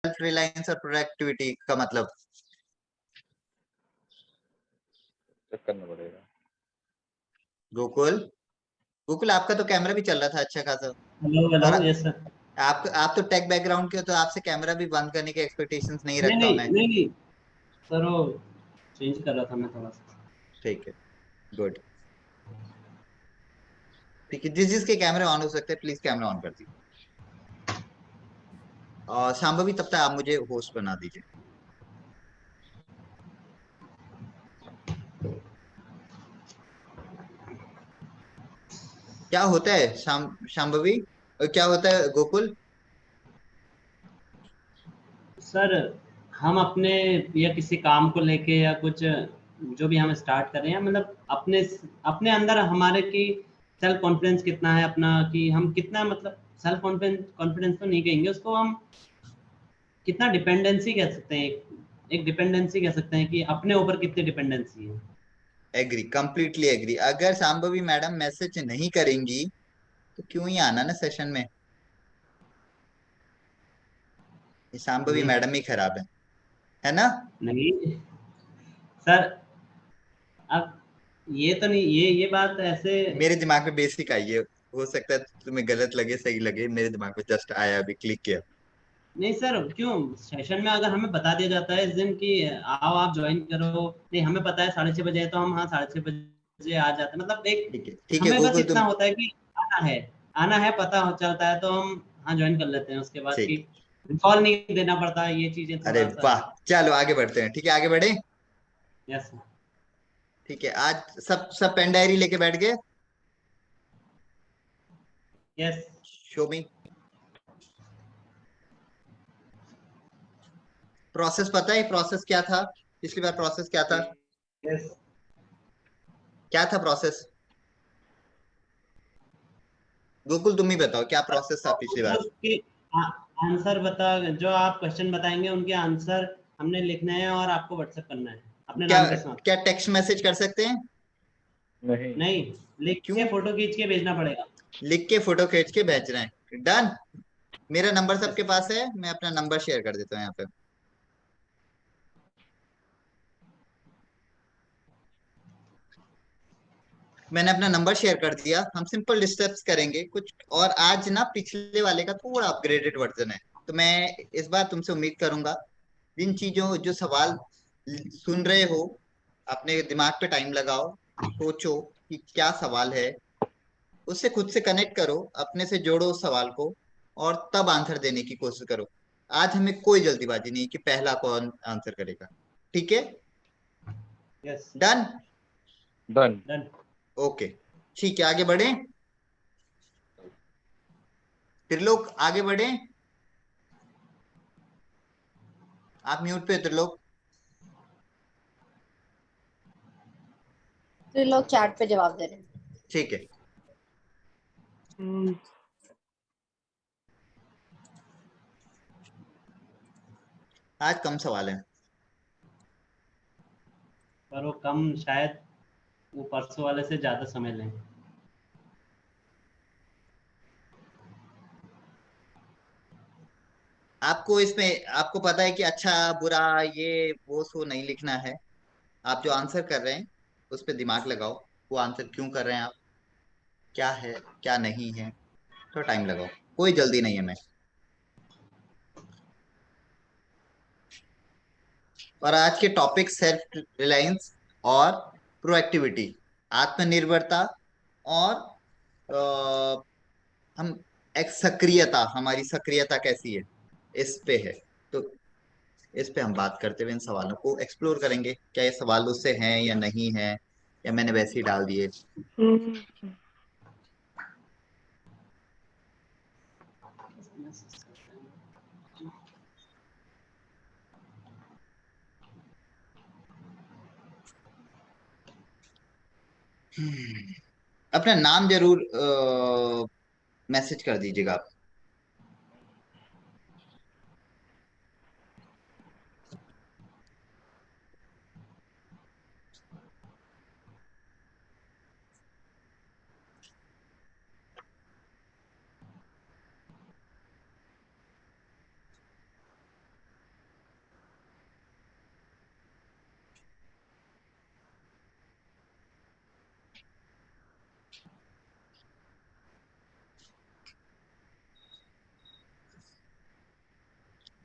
Self reliance और productivity का मतलब? चेक करना पड़ेगा। गोकुल, गोकुल आपका तो कैमरा भी चल रहा था अच्छा खासा। हेलो और हेलो, यस सर। आप तो टेक बैकग्राउंड के हो, तो आपसे कैमरा भी बंद करने की एक्सपेक्टेशंस नहीं नहीं रखता हूं नहीं मैं। नहीं नहीं सर, वो चेंज कर रहा था मैं थोड़ा सा। ठीक है, गुड। ठीक है, जिस जिसके कैमरे ऑन हो सकते हैं प्लीज कैमरा ऑन कर दीजिए। और शांभवी, तब तक आप मुझे होस्ट बना दीजिए। क्या होता है शांभवी, क्या होता है गोकुल? सर, हम अपने या किसी काम को लेके या कुछ जो भी हम स्टार्ट कर रहे हैं, मतलब अपने अपने अंदर हमारे की सेल्फ कॉन्फिडेंस कितना है अपना, कि हम कितना, मतलब सेल्फ कॉन्फिडेंस कॉन्फिडेंस तो नहीं कहेंगे उसको, हम कितना डिपेंडेंसी कह सकते हैं, एक डिपेंडेंसी कह सकते हैं कि अपने ऊपर कितनी डिपेंडेंसी है। Agree, completely agree. अगर शांभवी मैडम मैसेज नहीं करेंगी तो क्यों ही आना ना सेशन में। ये शांभवी नहीं मैडम ही खराब है ना? नहीं सर, अब ये तो नहीं, ये बात ऐसे। मेरे दिमाग में बेसिक आई है, हो सकता है तुम्हें गलत लगे सही लगे, मेरे दिमाग में जस्ट आया, अभी क्लिक किया। नहीं सर, क्यों सेशन में अगर हमें बता दिया जाता है इस दिन कि आओ आप ज्वाइन करो, नहीं हमें पता है 6:30 बजे है, तो हम हाँ 6:30 बजे आ जाते हैं, मतलब एक ठीक है, ठीक है हमें बस गोकुल इतना तुम। होता है कि आना है पता हो चलता है, तो हम हाँ ज्वाइन कर लेते हैं, उसके बाद ठीक। की कॉल नहीं देना पड़ता, ये चीजें अरे थोड़ा सा वाह, है। चलो आगे बढ़ते हैं। ठीक है, आगे बढ़े। यस। ठीक है, आज सब सब पेन डायरी लेके बैठ गए? यस। शो मी। प्रोसेस पता है प्रोसेस क्या था? पिछली बार प्रोसेस क्या था? यस क्या था प्रोसेस? गोकुल तुम ही बताओ, क्या प्रोसेस था पिछली बार? उसके आंसर बता, जो आप क्वेश्चन बताएंगे उनके आंसर हमने लिखने हैं और आपको व्हाट्सएप करना है अपने क्या नाम के साथ। क्या टेक्स्ट मैसेज कर सकते हैं? नहीं। नहीं, लिख क्यों? के फोटो खींच के भेजना पड़ेगा। लिख के फोटो खींच के भेज रहे हैं, डन। मेरा नंबर यस। सबके पास है, मैं अपना नंबर शेयर कर देता हूँ यहाँ पे। मैंने अपना नंबर शेयर कर दिया। हम सिंपल स्टेप्स करेंगे कुछ, और आज ना पिछले वाले का थोड़ा अपग्रेडेड वर्जन है। तो मैं इस बार तुमसे उम्मीद करूंगा, जिन चीजों जो सवाल सुन रहे हो, अपने दिमाग पे टाइम लगाओ, सोचो कि क्या सवाल है, उससे खुद से कनेक्ट करो, अपने से जोड़ो उस सवाल को, और तब आंसर देने की कोशिश करो। आज हमें कोई जल्दीबाजी नहीं कि पहला कौन आंसर करेगा। ठीक है, yes. Done. Done. Done. Okay, ठीक है, आगे बढ़े। त्रिलोक आगे बढ़े। आप म्यूट पे हो, त्रिलोक। तो लोग चैट पे जवाब दे रहे हैं। ठीक है, आज कम सवाल है। पर वो कम शायद, वो परसों वाले से ज्यादा समय लें। आपको इसमें आपको पता है कि अच्छा बुरा ये वो सो नहीं लिखना है। आप जो आंसर कर रहे हैं उस पर दिमाग लगाओ। वो आंसर क्यों कर रहे हैं आप, क्या है क्या नहीं है, तो टाइम लगाओ। कोई जल्दी नहीं है मैं। और आज के टॉपिक सेल्फ रिलायंस और प्रोएक्टिविटी, आत्मनिर्भरता, और हम एक सक्रियता, हमारी सक्रियता कैसी है, इस पे है। तो इस पे हम बात करते हुए इन सवालों को एक्सप्लोर करेंगे, क्या ये सवाल उससे हैं या नहीं है, या मैंने वैसे ही डाल दिए। अपना नाम जरूर मैसेज कर दीजिएगा आप।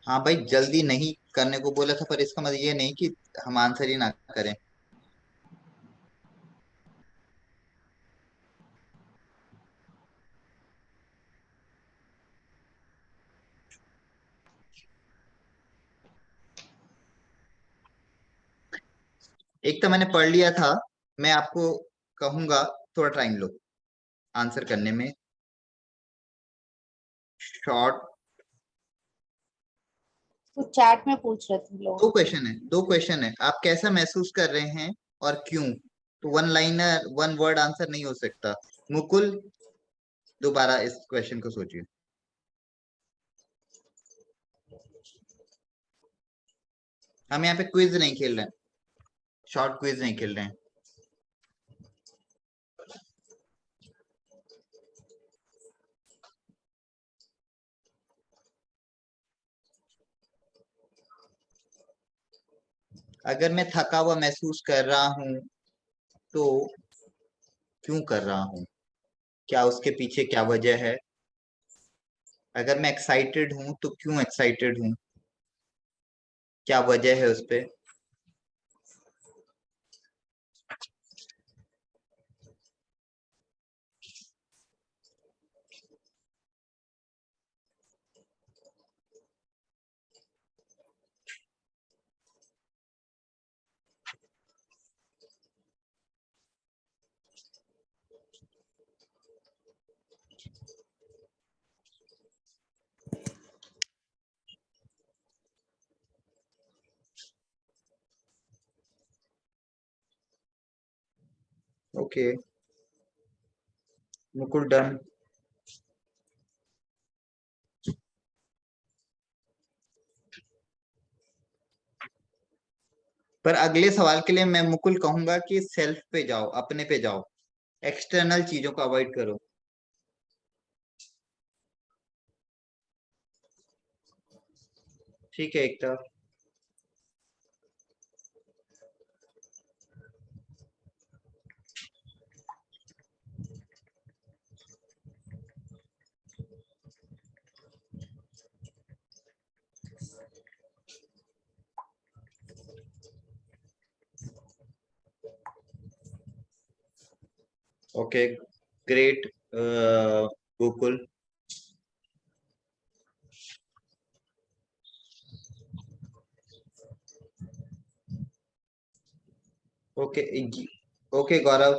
हाँ भाई, जल्दी नहीं करने को बोला था, पर इसका मतलब ये नहीं कि हम आंसर ही ना करें। एक तो मैंने पढ़ लिया था, मैं आपको कहूंगा थोड़ा टाइम लो आंसर करने में। शॉर्ट। तो चैट में पूछ रहे थे लोग। दो क्वेश्चन है, आप कैसा महसूस कर रहे हैं और क्यों। तो one liner one word answer नहीं हो सकता। मुकुल, दोबारा इस क्वेश्चन को सोचिए। हम यहाँ पे क्विज नहीं खेल रहे हैं, शॉर्ट क्विज नहीं खेल रहे हैं। अगर मैं थका हुआ महसूस कर रहा हूं तो क्यों कर रहा हूं, क्या उसके पीछे क्या वजह है। अगर मैं एक्साइटेड हूं तो क्यों एक्साइटेड हूं, क्या वजह है उस पे। Okay, Mukul done. पर अगले सवाल के लिए मैं मुकुल कहूंगा कि सेल्फ पे जाओ, अपने पे जाओ, एक्सटर्नल चीजों को अवॉइड करो। ठीक है Ekta. Okay, great Gokul. Okay, okay Gaurav.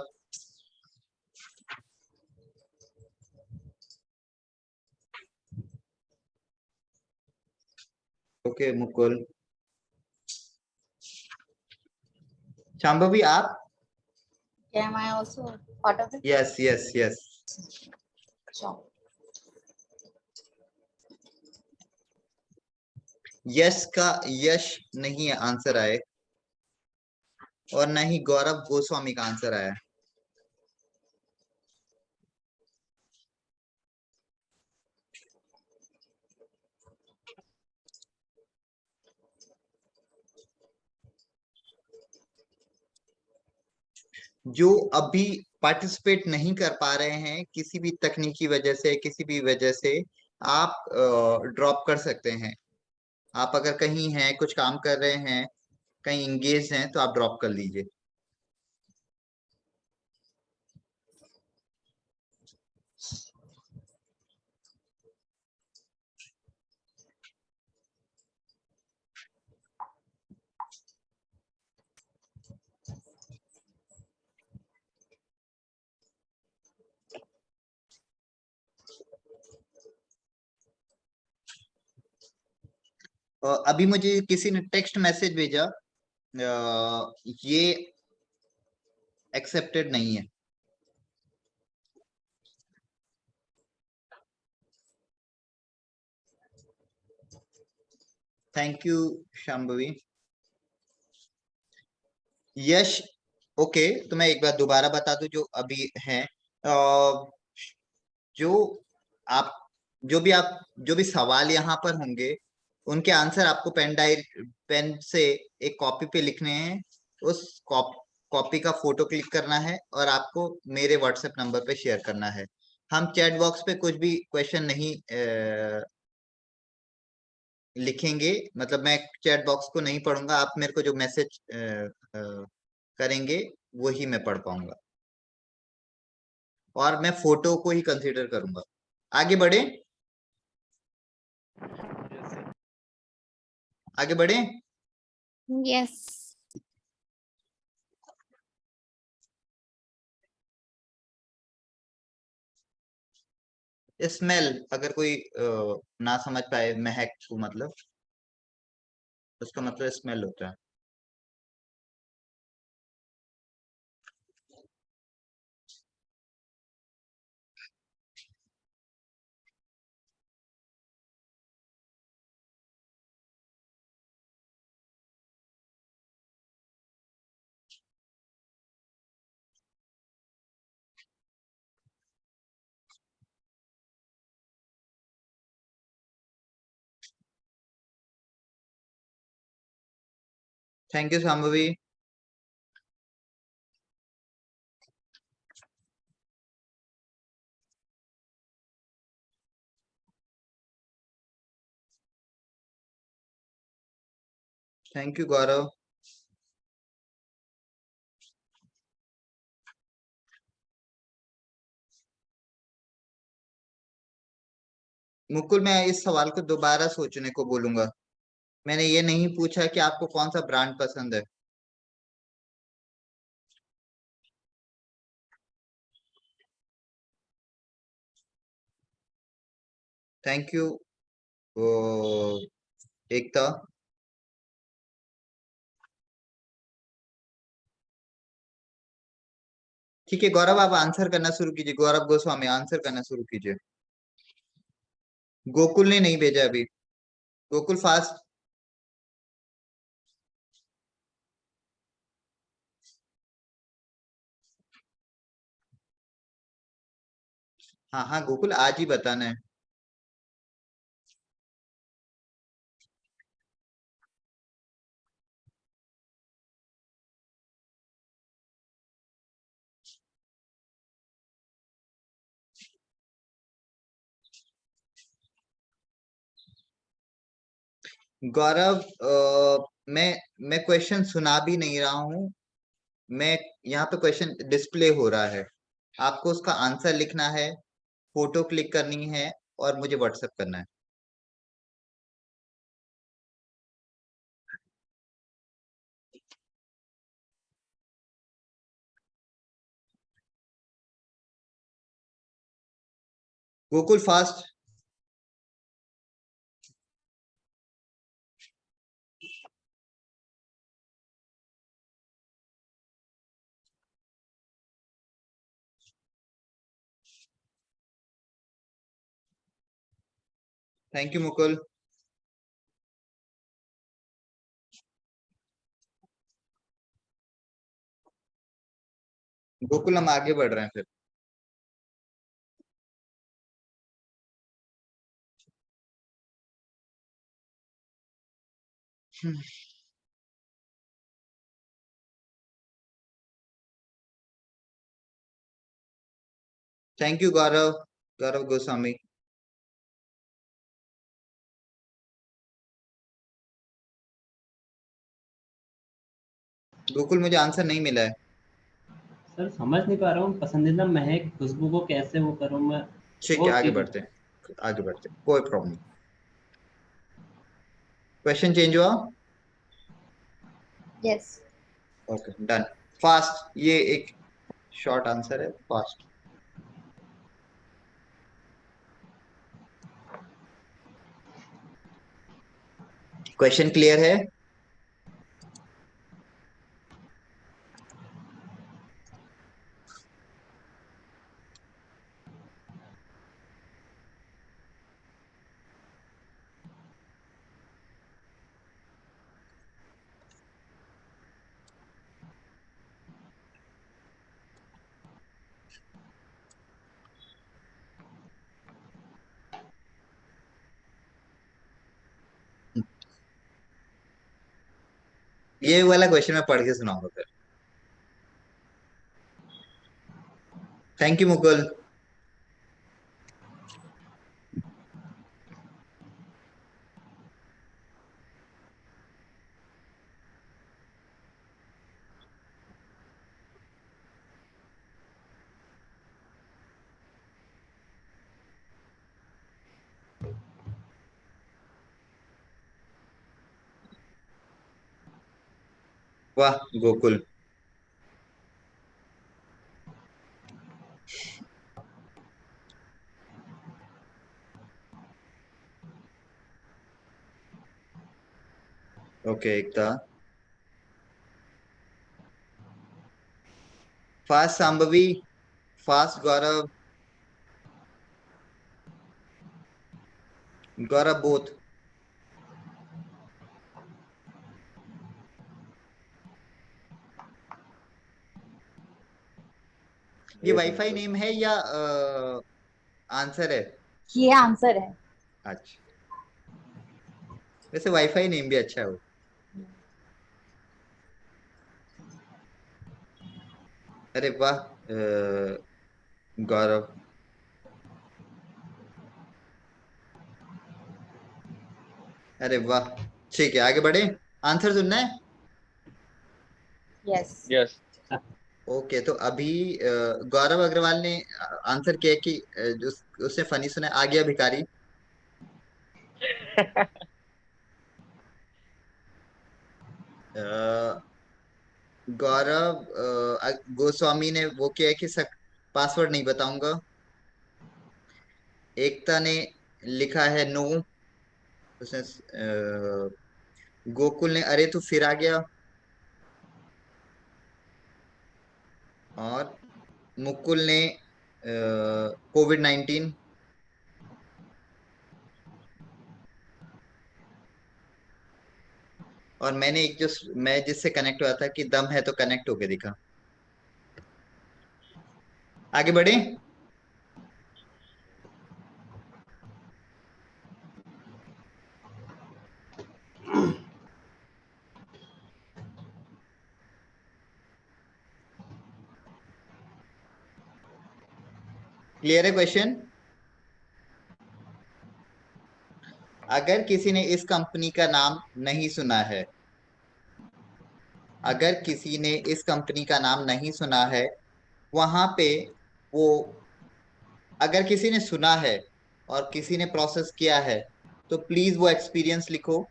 Okay Mukul. Shambhavi आप। Am I also part of it? Yes yes yes. Sure. Yash का यश नहीं है आंसर आए, और ना ही गौरव गोस्वामी का आंसर आया। जो अभी पार्टिसिपेट नहीं कर पा रहे हैं किसी भी तकनीकी वजह से, किसी भी वजह से, आप ड्रॉप कर सकते हैं। आप अगर कहीं हैं, कुछ काम कर रहे हैं, कहीं इंगेज हैं, तो आप ड्रॉप कर लीजिए। अभी मुझे किसी ने टेक्स्ट मैसेज भेजा, ये एक्सेप्टेड नहीं है। Thank you Shambhavi. Yash. Okay, तो मैं एक बार दोबारा बता दूं जो अभी है। जो आप जो भी सवाल यहाँ पर होंगे, उनके आंसर आपको पेन से एक कॉपी पे लिखने हैं। उस कॉपी का फोटो क्लिक करना है और आपको मेरे व्हाट्सएप नंबर पे शेयर करना है। हम चैट बॉक्स पे कुछ भी क्वेश्चन नहीं लिखेंगे, मतलब मैं चैट बॉक्स को नहीं पढ़ूंगा, आप मेरे को जो मैसेज करेंगे वही मैं पढ़ पाऊंगा, और मैं फोटो को ही कंसीडर करूंगा। आगे बढ़े, आगे बढ़े। Yes. स्मेल, अगर कोई ना समझ पाए महक को, मतलब उसका मतलब स्मेल होता है। Thank you Shambhavi. Thank you Gaurav. Mukul, मैं इस सवाल को दोबारा सोचने को बोलूंगा। मैंने ये नहीं पूछा कि आपको कौन सा ब्रांड पसंद है। थैंक यू एकता। ठीक है गौरव, आप आंसर करना शुरू कीजिए। गौरव गोस्वामी आंसर करना शुरू कीजिए। गोकुल ने नहीं भेजा अभी। गोकुल फास्ट। हाँ हाँ गोकुल, आज ही बताना है। गौरव, मैं क्वेश्चन सुना भी नहीं रहा हूँ। मैं यहाँ पे क्वेश्चन डिस्प्ले हो रहा है, आपको उसका आंसर लिखना है, फोटो क्लिक करनी है और मुझे व्हाट्सएप करना है। Gokul fast. Thank you Mukul. Gokul, हम आगे बढ़ रहे हैं फिर। थैंक यू गौरव, गौरव गोस्वामी। गोकुल, मुझे आंसर नहीं मिला है। सर समझ नहीं पा रहा हूँ पसंदीदा महक खुशबू को कैसे वो करूँ मैं। ठीक वो है, आगे चीज। बढ़ते हैं, आगे बढ़ते हैं, कोई प्रॉब्लम। क्वेश्चन चेंज हुआ। Yes. Okay done. फास्ट, ये एक शॉर्ट आंसर है, फास्ट। क्वेश्चन क्लियर है। ये वाला क्वेश्चन मैं पढ़ के सुनाऊंगा फिर। Thank you Mukul. वाह गोकुल। ओके एकता। फास्ट सांभवी, फास्ट गौरव, गौरव बोथ। ये वाईफाई नेम है या आंसर है? ये आंसर है। अच्छा, वैसे वाईफाई नेम भी अच्छा है वो। अरे वाह गौरव। अरे वाह, ठीक है आगे बढ़े। आंसर सुनना है। यस। यस। ओके तो अभी गौरव अग्रवाल ने आंसर किया कि उसने फनी सुना है, आ गया भिखारी। अ, गौरव गोस्वामी ने वो किया है कि पासवर्ड नहीं बताऊंगा। एकता ने लिखा है नो। उसने गोकुल ने अरे तू फिर आ गया। और मुकुल ने कोविड-19। और मैंने एक जो मैं जिससे कनेक्ट हुआ था कि दम है तो कनेक्ट होके दिखा। आगे बढ़े। क्लियर है क्वेश्चन? अगर किसी ने इस कंपनी का नाम नहीं सुना है, अगर किसी ने इस कंपनी का नाम नहीं सुना है, वहां पे वो, अगर किसी ने सुना है और किसी ने प्रोसेस किया है तो प्लीज वो एक्सपीरियंस लिखो।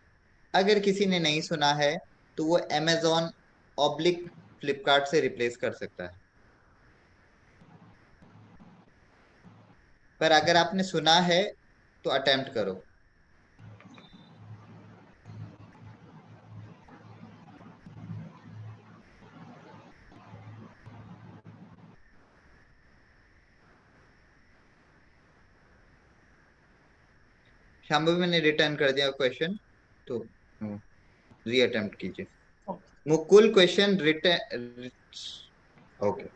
अगर किसी ने नहीं सुना है तो वो अमेजोन ऑब्लिक फ्लिपकार्ट से रिप्लेस कर सकता है। पर अगर आपने सुना है तो अटेम्प्ट करो। शाम्भवी मैंने रिटर्न कर दिया क्वेश्चन, तो री अटेम्प्ट कीजिए। Mukul question return. Okay.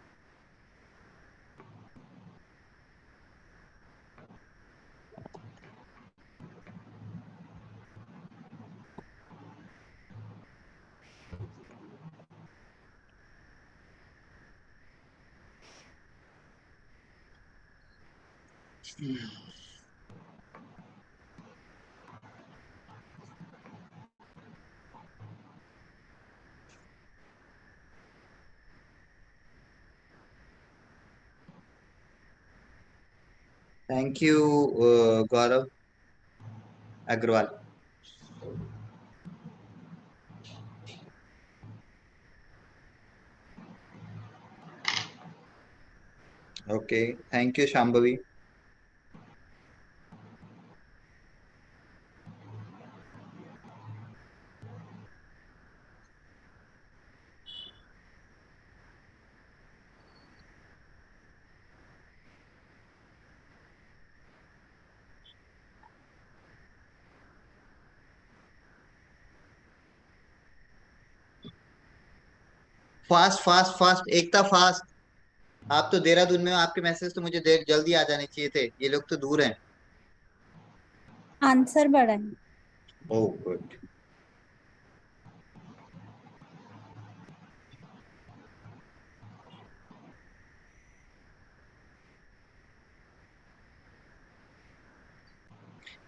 Thank you Gaurav Agarwal. Okay thank you Shambhavi. Fast fast fast Ekta fast. आप तो देहरादून में हो, आपके मैसेज तो मुझे देर जल्दी आ जाने चाहिए थे, ये लोग तो दूर हैं। आंसर बड़ा है। Oh good.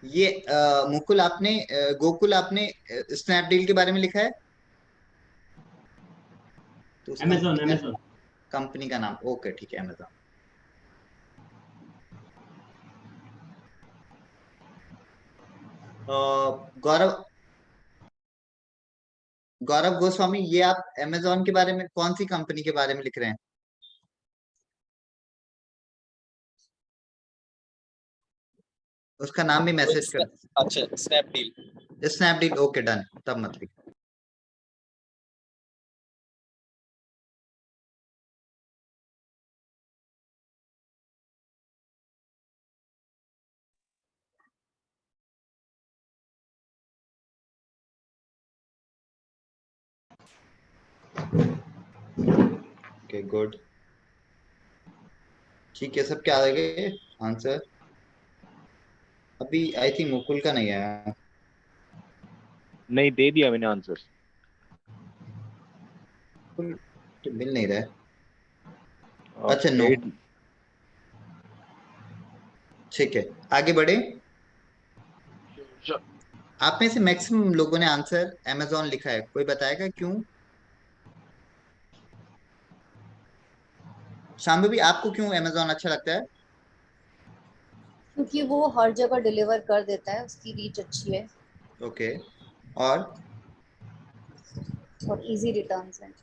ये मुकुल आपने गोकुल आपने स्नैपडील के बारे में लिखा है? तो उस अमेजोन कंपनी का, अमेजोन। कंपनी का नाम ओके ठीक है अमेजोन। गौरव गौरव गोस्वामी, ये आप अमेजोन के बारे में कौन सी कंपनी के बारे में लिख रहे हैं? उसका नाम भी मैसेज कर। अच्छा, स्नैपडील। स्नैपडील, ओके डन, तब मत लिख। ओके गुड, ठीक है, सब क्या आ गए आंसर? अभी आई थिंक मुकुल का नहीं आया। नहीं, दे दिया मैंने आंसर। मुकुल तो मिल नहीं रहा है। अच्छा नो, 8। ठीक है, आगे बढ़े। आप में से मैक्सिमम लोगों ने आंसर अमेजोन लिखा है, कोई बताएगा क्यों? शाम्भवी भी, आपको क्यों अमेजोन अच्छा लगता है? क्योंकि वो हर जगह डिलीवर कर देता है, उसकी रीच अच्छी है ओके, और और इजी रिटर्न्स हैं।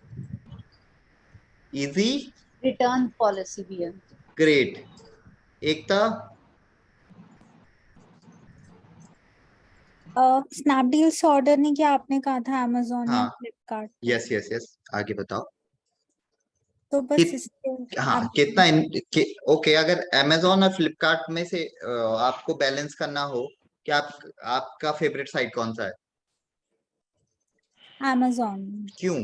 इजी, रिटर्न पॉलिसी भी है। ग्रेट। एकता, स्नैपडील से ऑर्डर नहीं किया, आपने कहा था अमेजोन या हाँ, फ्लिपकार्ट पे। यस यस यस, आगे बताओ। तो बस कित इसके हाँ, आप कितना ओके, अगर अमेजोन और फ्लिपकार्ट में से आपको बैलेंस करना हो कि आपका फेवरेट साइट कौन सा है? अमेजोन क्यों?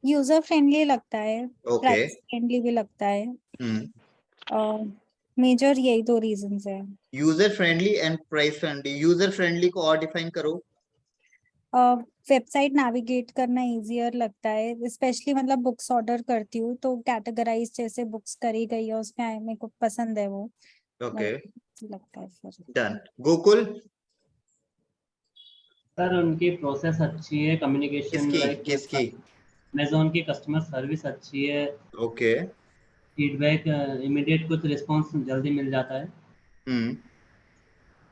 यूजर फ्रेंडली लगता है, ओके, प्राइस फ्रेंडली भी लगता है। हम्म, मेजर यही दो रीजंस है। User friendly and price friendly. User friendly को और डिफाइन करो। वेबसाइट नेविगेट करना इजियर लगता है, स्पेशली मतलब बुक्स ऑर्डर करती हूँ तो कैटेगराइज जैसे बुक्स करी गई है उसमें मेरे को पसंद है वो। ओके लगता है फिर। डन। गोकुल, सर उनकी प्रोसेस अच्छी है, कम्युनिकेशन किसकी लाइक किसकी? अमेजोन की कस्टमर सर्विस अच्छी है, ओके, फीडबैक इमीडिएट कुछ रिस्पांस जल्दी मिल जाता है, हम्म,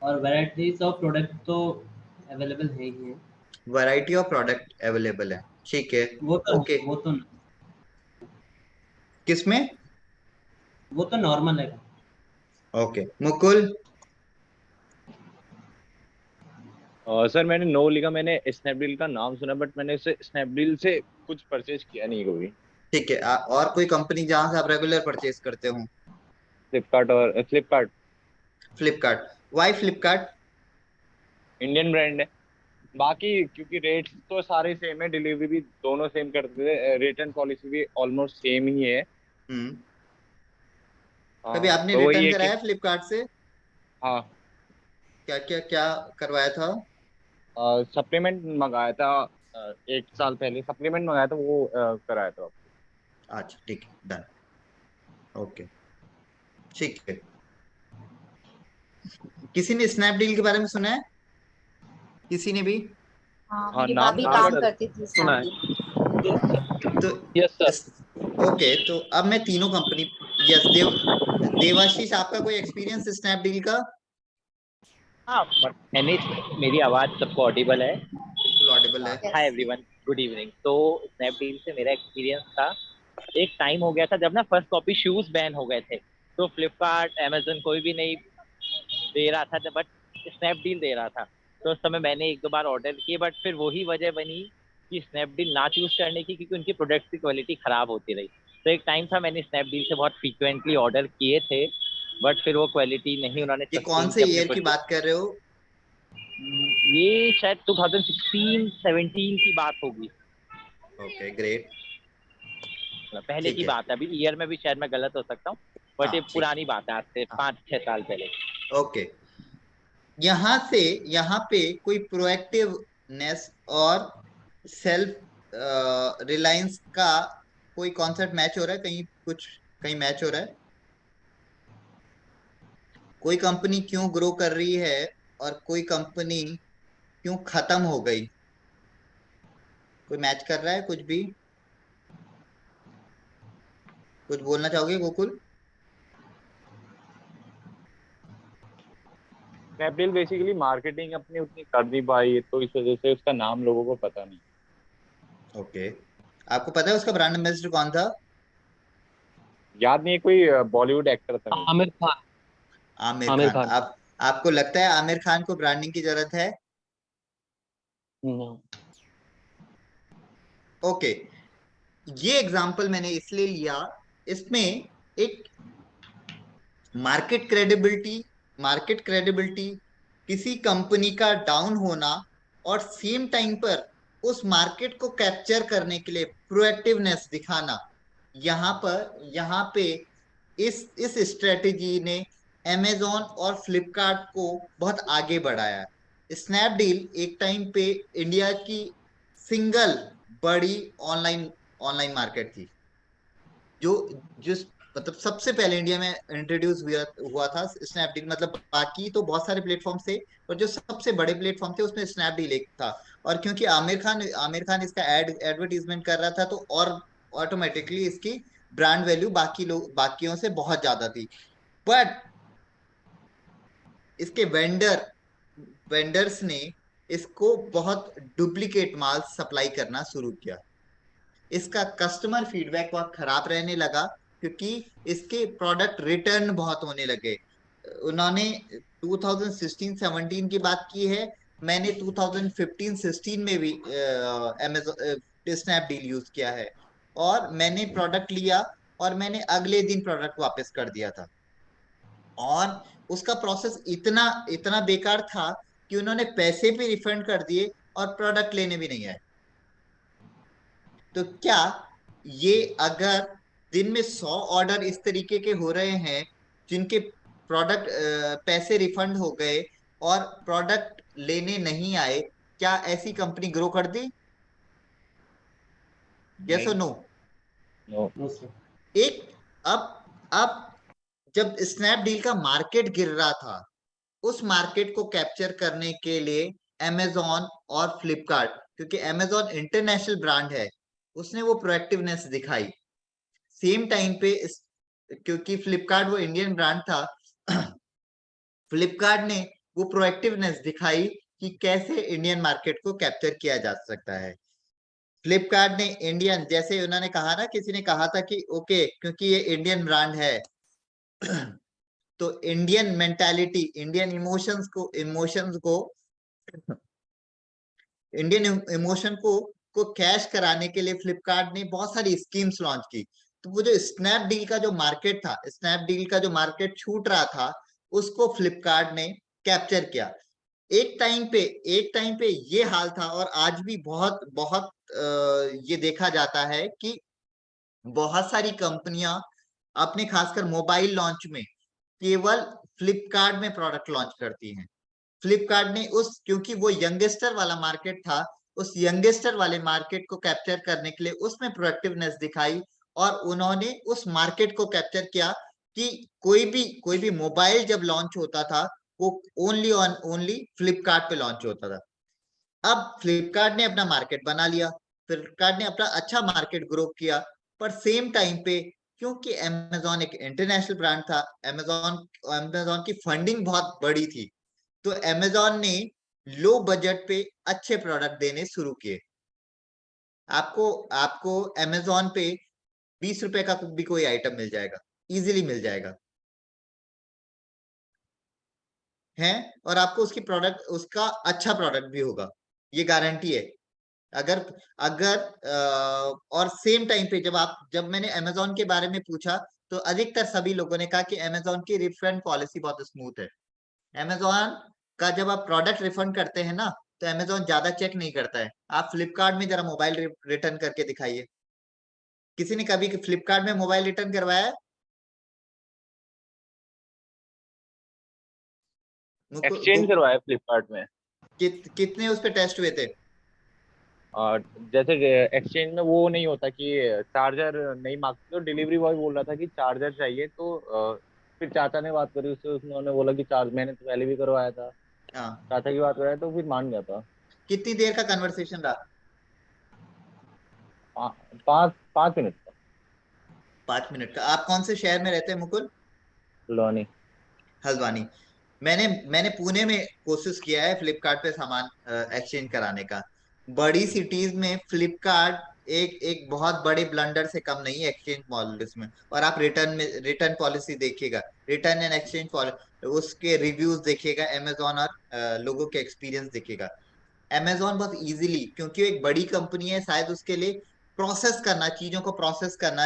और वैराइटीज ऑफ प्रोडक्ट तो अवेलेबल है ही है। वैरायटी ऑफ प्रोडक्ट अवेलेबल है, ठीक है। ओके, किसमें? वो तो नॉर्मल है। ओके मुकुल, सर मैंने नो लिखा। मैंने स्नैपडील का नाम सुना, बट मैंने उसे स्नैपडील से कुछ परचेज किया नहीं कभी। ठीक है। और कोई कंपनी जहां से आप रेगुलर परचेज करते हो? Flipkart Flipkart, why Flipkart? Indian brand है। बाकी क्योंकि रेट्स तो सारे सेम है, डिलीवरी भी दोनों सेम करते थे, रिटर्न पॉलिसी भी ऑलमोस्ट सेम ही है। हम्म, कभी हाँ, आपने तो वही रिटर्न है कि कराया फ्लिपकार्ट से? हाँ, क्या क्या क्या करवाया था? सप्लीमेंट मंगाया था। 1 साल पहले सप्लीमेंट मंगाया था, वो कराया था। अच्छा ठीक है डन, ओके, ठीक है। किसी ने स्नैपडील के बारे में सुना है? किसी ने भी? हाँ, हाँ, मेरी नाम भाभी सुना है काम सर। करती थी सुना है। स्नैपडील। तो यस सर। ओके, तो अब मैं तीनों कंपनी, यस देवाशीष, आपका कोई एक्सपीरियंस स्नैपडील का? हाँ, मैंने मेरी आवाज सबको ऑडिबल है। बिल्कुल ऑडिबल है। Hi yes. Everyone, good evening. तो स्नैपडील से मेरा एक्सपीरियंस था, एक टाइम हो गया था जब ना फर्स्ट कॉपी शूज बैन हो गए थे, तो फ्लिपकार्ट अमेजन कोई भी नहीं दे रहा था, बट स्नैपडील दे रहा था। तो उस समय मैंने 1-2 बार ऑर्डर किए, बट फिर वही वजह बनी कि स्नैपडील ना चूज करने की, क्योंकि उनकी प्रोडक्ट की क्वालिटी खराब होती रही। तो एक टाइम था मैंने स्नैपडील से बहुत फ्रीक्वेंटली ऑर्डर किए थे, बट फिर वो क्वालिटी नहीं उन्होंने ये कौन सस्टेन से की अपने ईयर की कुछ। बात कर रहे हो? ये शायद 2016-17 की बात होगी। ओके ग्रेट, पहले ठीक की है। बात है, अभी ईयर में भी शायद मैं गलत हो सकता हूँ, बट हाँ ये ठीक, पुरानी बात है, आज से हाँ 5-6 साल पहले। ओके। यहाँ से यहाँ पे कोई प्रोएक्टिवनेस और सेल्फ रिलायंस का कोई कॉन्सेप्ट मैच हो रहा है कहीं? कुछ कहीं मैच हो रहा है? कोई कंपनी क्यों ग्रो कर रही है और कोई कंपनी क्यों खत्म हो गई? कोई मैच कर रहा है कुछ भी? कुछ बोलना चाहोगे गोकुल? स्नैपडील बेसिकली मार्केटिंग अपनी उतनी कर नहीं पाई, तो इस वजह से उसका नाम लोगों को पता नहीं। ओके, आपको पता है उसका ब्रांड एम्बेसडर कौन था? याद नहीं है, कोई बॉलीवुड एक्टर था मेरे आमिर खान। आमिर आमिर खान। खान। आप आपको लगता है आमिर खान को ब्रांडिंग की जरूरत है? हम्म, ओके, ये एग्जांपल मैंने इसलिए लिया, इसमें एक मार्केट क्रेडिबिलिटी किसी कंपनी का डाउन होना, और सेम टाइम पर उस मार्केट को कैप्चर करने के लिए प्रोएक्टिवनेस दिखाना, यहाँ पे इस स्ट्रेटेजी ने अमेजोन और फ्लिपकार्ट को बहुत आगे बढ़ाया। स्नैपडील एक टाइम पे इंडिया की सिंगल बड़ी ऑनलाइन ऑनलाइन मार्केट थी, जो जिस मतलब सबसे पहले इंडिया में इंट्रोड्यूस हुआ था स्नैपडील। मतलब बाकी तो बहुत सारे प्लेटफॉर्म थे, और जो सबसे बड़े प्लेटफॉर्म थे उसमें स्नैपडील एक था। और क्योंकि आमिर खान इसका एडवर्टीजमेंट कर रहा था, तो और ऑटोमेटिकली इसकी ब्रांड वैल्यू बाकियों से बहुत ज्यादा थी। बट इसके वेंडर्स ने इसको बहुत डुप्लीकेट माल सप्लाई करना शुरू किया। इसका कस्टमर फीडबैक बहुत खराब रहने लगा, क्योंकि इसके प्रोडक्ट रिटर्न बहुत होने लगे। उन्होंने 2016-17 की बात की है, मैंने 2015-16 में भी अमेजोन स्नैपडील यूज किया है, और मैंने प्रोडक्ट लिया और मैंने अगले दिन प्रोडक्ट वापस कर दिया था। और उसका प्रोसेस इतना इतना बेकार था कि उन्होंने पैसे भी रिफंड कर दिए और प्रोडक्ट लेने भी नहीं आए। तो क्या ये अगर दिन में 100 ऑर्डर इस तरीके के हो रहे हैं जिनके प्रोडक्ट पैसे रिफंड हो गए और प्रोडक्ट लेने नहीं आए, क्या ऐसी कंपनी ग्रो कर दी? यस और नहीं। नो? नो। No sir. एक अब जब स्नैपडील का मार्केट गिर रहा था, उस मार्केट को कैप्चर करने के लिए अमेजोन और फ्लिपकार्ट, क्योंकि अमेजोन इंटरनेशनल ब्रांड है, उसने वो प्रोएक्टिवनेस दिखाई। सेम टाइम पे क्योंकि फ्लिपकार्ट वो इंडियन ब्रांड था, फ्लिपकार्ट ने वो प्रोएक्टिवनेस दिखाई कि कैसे इंडियन मार्केट को कैप्चर किया जा सकता है। फ्लिपकार्ट ने इंडियन, जैसे उन्होंने कहा ना, किसी ने कहा था कि ओके क्योंकि ये इंडियन ब्रांड है तो इंडियन मेंटालिटी, इंडियन इमोशन को कैश कराने के लिए फ्लिपकार्ट ने बहुत सारी स्कीम्स लॉन्च की। तो वो जो स्नैपडील का जो मार्केट छूट रहा था, उसको फ्लिपकार्ट ने कैप्चर किया। एक टाइम पे ये हाल था, और आज भी बहुत बहुत ये देखा जाता है कि बहुत सारी कंपनियां अपने खासकर मोबाइल लॉन्च में केवल फ्लिपकार्ट में प्रोडक्ट लॉन्च करती हैं। फ्लिपकार्ट ने क्योंकि वो यंगस्टर वाला मार्केट था, उस यंगस्टर वाले मार्केट को कैप्चर करने के लिए उसमें प्रोएक्टिवनेस दिखाई, और उन्होंने उस मार्केट को कैप्चर किया कि कोई भी मोबाइल जब लॉन्च होता था, वो ओनली फ्लिपकार्ट पे लॉन्च होता था। अब फ्लिपकार्ट ने अपना मार्केट बना लिया, फ्लिपकार्ट ने अपना अच्छा मार्केट ग्रो किया, पर सेम टाइम पे क्योंकि अमेजोन एक इंटरनेशनल ब्रांड था, अमेजोन की फंडिंग बहुत बड़ी थी, तो अमेजोन ने लो बजट पे अच्छे प्रोडक्ट देने शुरू किए। आपको आपको अमेजोन पे 20 रुपए का भी कोई आइटम मिल जाएगा, इजीली मिल जाएगा है, और आपको उसका अच्छा प्रोडक्ट भी होगा, ये गारंटी है। अगर अगर और सेम टाइम पे जब मैंने अमेजोन के बारे में पूछा, तो अधिकतर सभी लोगों ने कहा कि अमेजोन की रिफंड पॉलिसी बहुत स्मूथ है। अमेजोन का जब आप प्रोडक्ट रिफंड करते हैं ना, तो अमेजोन ज्यादा चेक नहीं करता है। आप फ्लिपकार्ट में जरा मोबाइल रिटर्न करके दिखाइए, किसी ने कभी फ्लिपकार्ट में मोबाइल रिटर्न करवाया है? एक्सचेंज करवाया फ्लिपकार्ट में। कितने उस पे टेस्ट हुए थे? और जैसे एक्सचेंज में वो नहीं होता कि चार्जर नहीं मांगते, तो डिलीवरी बॉय बोल रहा था कि चार्जर चाहिए, तो फिर चाचा ने बात करी उससे, उन्होंने बोला कि चार्ज मैंने तो पहले भी करवाया था, हाँ, चाचा की बात कराया तो फिर मान गया था। कितनी देर का कन्वर्सेशन रहा? 5 मिनट का। 5 मिनट का। आप कौन से शहर में रहते हैं मुकुल? हल्द्वानी। हल्द्वानी। मैंने पुणे में कोशिश किया है फ्लिपकार्ट पे सामान एक्सचेंज कराने का। बड़ी सिटीज में फ्लिपकार्ट एक एक बहुत बड़े ब्लंडर से कम नहीं है एक्सचेंज पॉलिसी में। और आप रिटर्न पॉलिसी देखिएगा, रिटर्न एंड एक्सचेंज पॉलिसी, उसके रिव्यूज देखिएगा, अमेजोन और लोगों के एक्सपीरियंस देखिएगा। अमेजोन बहुत इजीली, क्योंकि वो एक बड़ी कंपनी है, शायद उसके लिए प्रोसेस करना,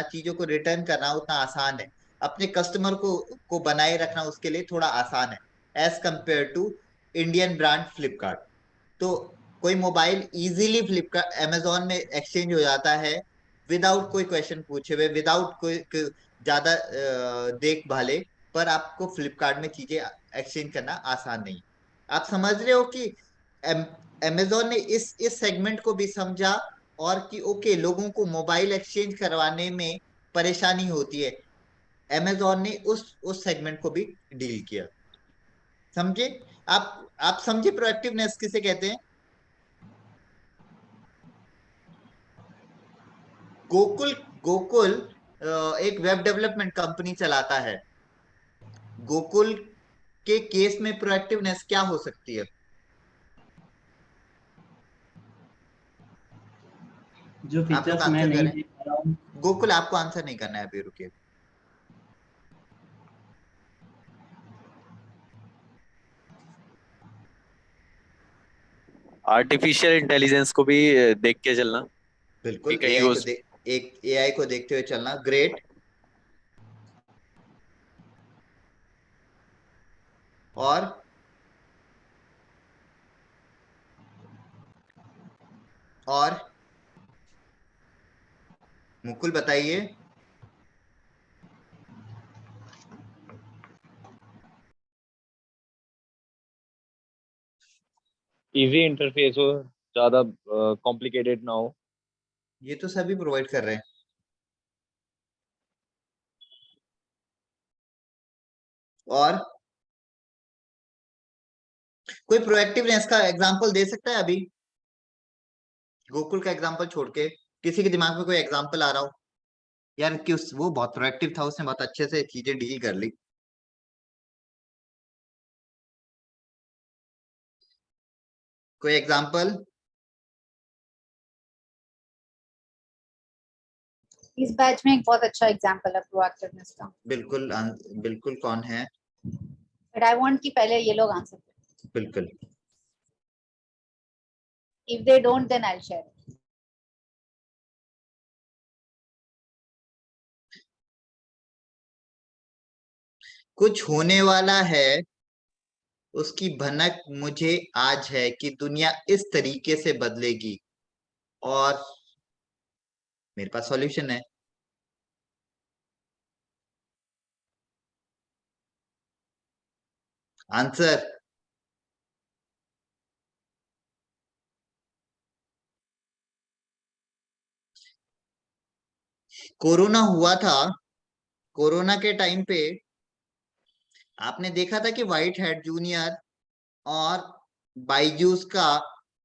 चीजों को रिटर्न करना उतना आसान है। अपने कस्टमर को बनाए रखना उसके लिए थोड़ा आसान है, as compare to Indian brand Flipkart. तो कोई मोबाइल इजीली फ्लिपकार्ट अमेजोन में एक्सचेंज हो जाता है, विदाउट कोई क्वेश्चन पूछे हुए, विदाउट कोई ज्यादा देख भाले। पर आपको फ्लिपकार्ट में चीजें एक्सचेंज करना आसान नहीं। आप समझ रहे हो कि अमेजोन ने इस सेगमेंट को भी समझा, और कि ओके लोगों को मोबाइल एक्सचेंज करवाने में परेशानी होती है, अमेजोन ने उस सेगमेंट को भी डील किया। समझे? आप समझे प्रोएक्टिवनेस किसे कहते हैं? गोकुल गोकुल एक वेब डेवलपमेंट कंपनी चलाता है। गोकुल के केस में प्रोएक्टिवनेस क्या हो सकती है? जो आप लोग फीचर्स मैं आंसर नहीं करें। देख पा रहा हूँ। गोकुल आपको आंसर नहीं करना है अभी, रुकिए। आर्टिफिशियल इंटेलिजेंस को भी देख के चलना कि बिल्कुल, कहीं उस एआई को देखते हुए चलना, ग्रेट। और और मुकुल बताइए। इजी इंटरफेस हो, ज्यादा कॉम्प्लिकेटेड ना हो। ये तो सभी प्रोवाइड कर रहे हैं। और कोई प्रोएक्टिवनेस का एग्जांपल दे सकता है अभी? गोकुल का एग्जांपल छोड़ के किसी के दिमाग में कोई एग्जांपल आ रहा हो? यार कि वो बहुत प्रोएक्टिव था, उसने बहुत अच्छे से चीजें डील कर ली। कोई एग्जांपल? इस बैच में एक बहुत अच्छा एग्जांपल है प्रोएक्टिवनेस का। बिल्कुल बिल्कुल, कौन है? बट आई वांट कि पहले ये लोग आंसर करें। बिल्कुल। If they don't then I will share. कुछ होने वाला है, उसकी भनक मुझे आज है कि दुनिया इस तरीके से बदलेगी, और मेरे पास सॉल्यूशन है। आंसर? कोरोना हुआ था। कोरोना के टाइम पे आपने देखा था कि व्हाइट हैट जूनियर और बाईजूस का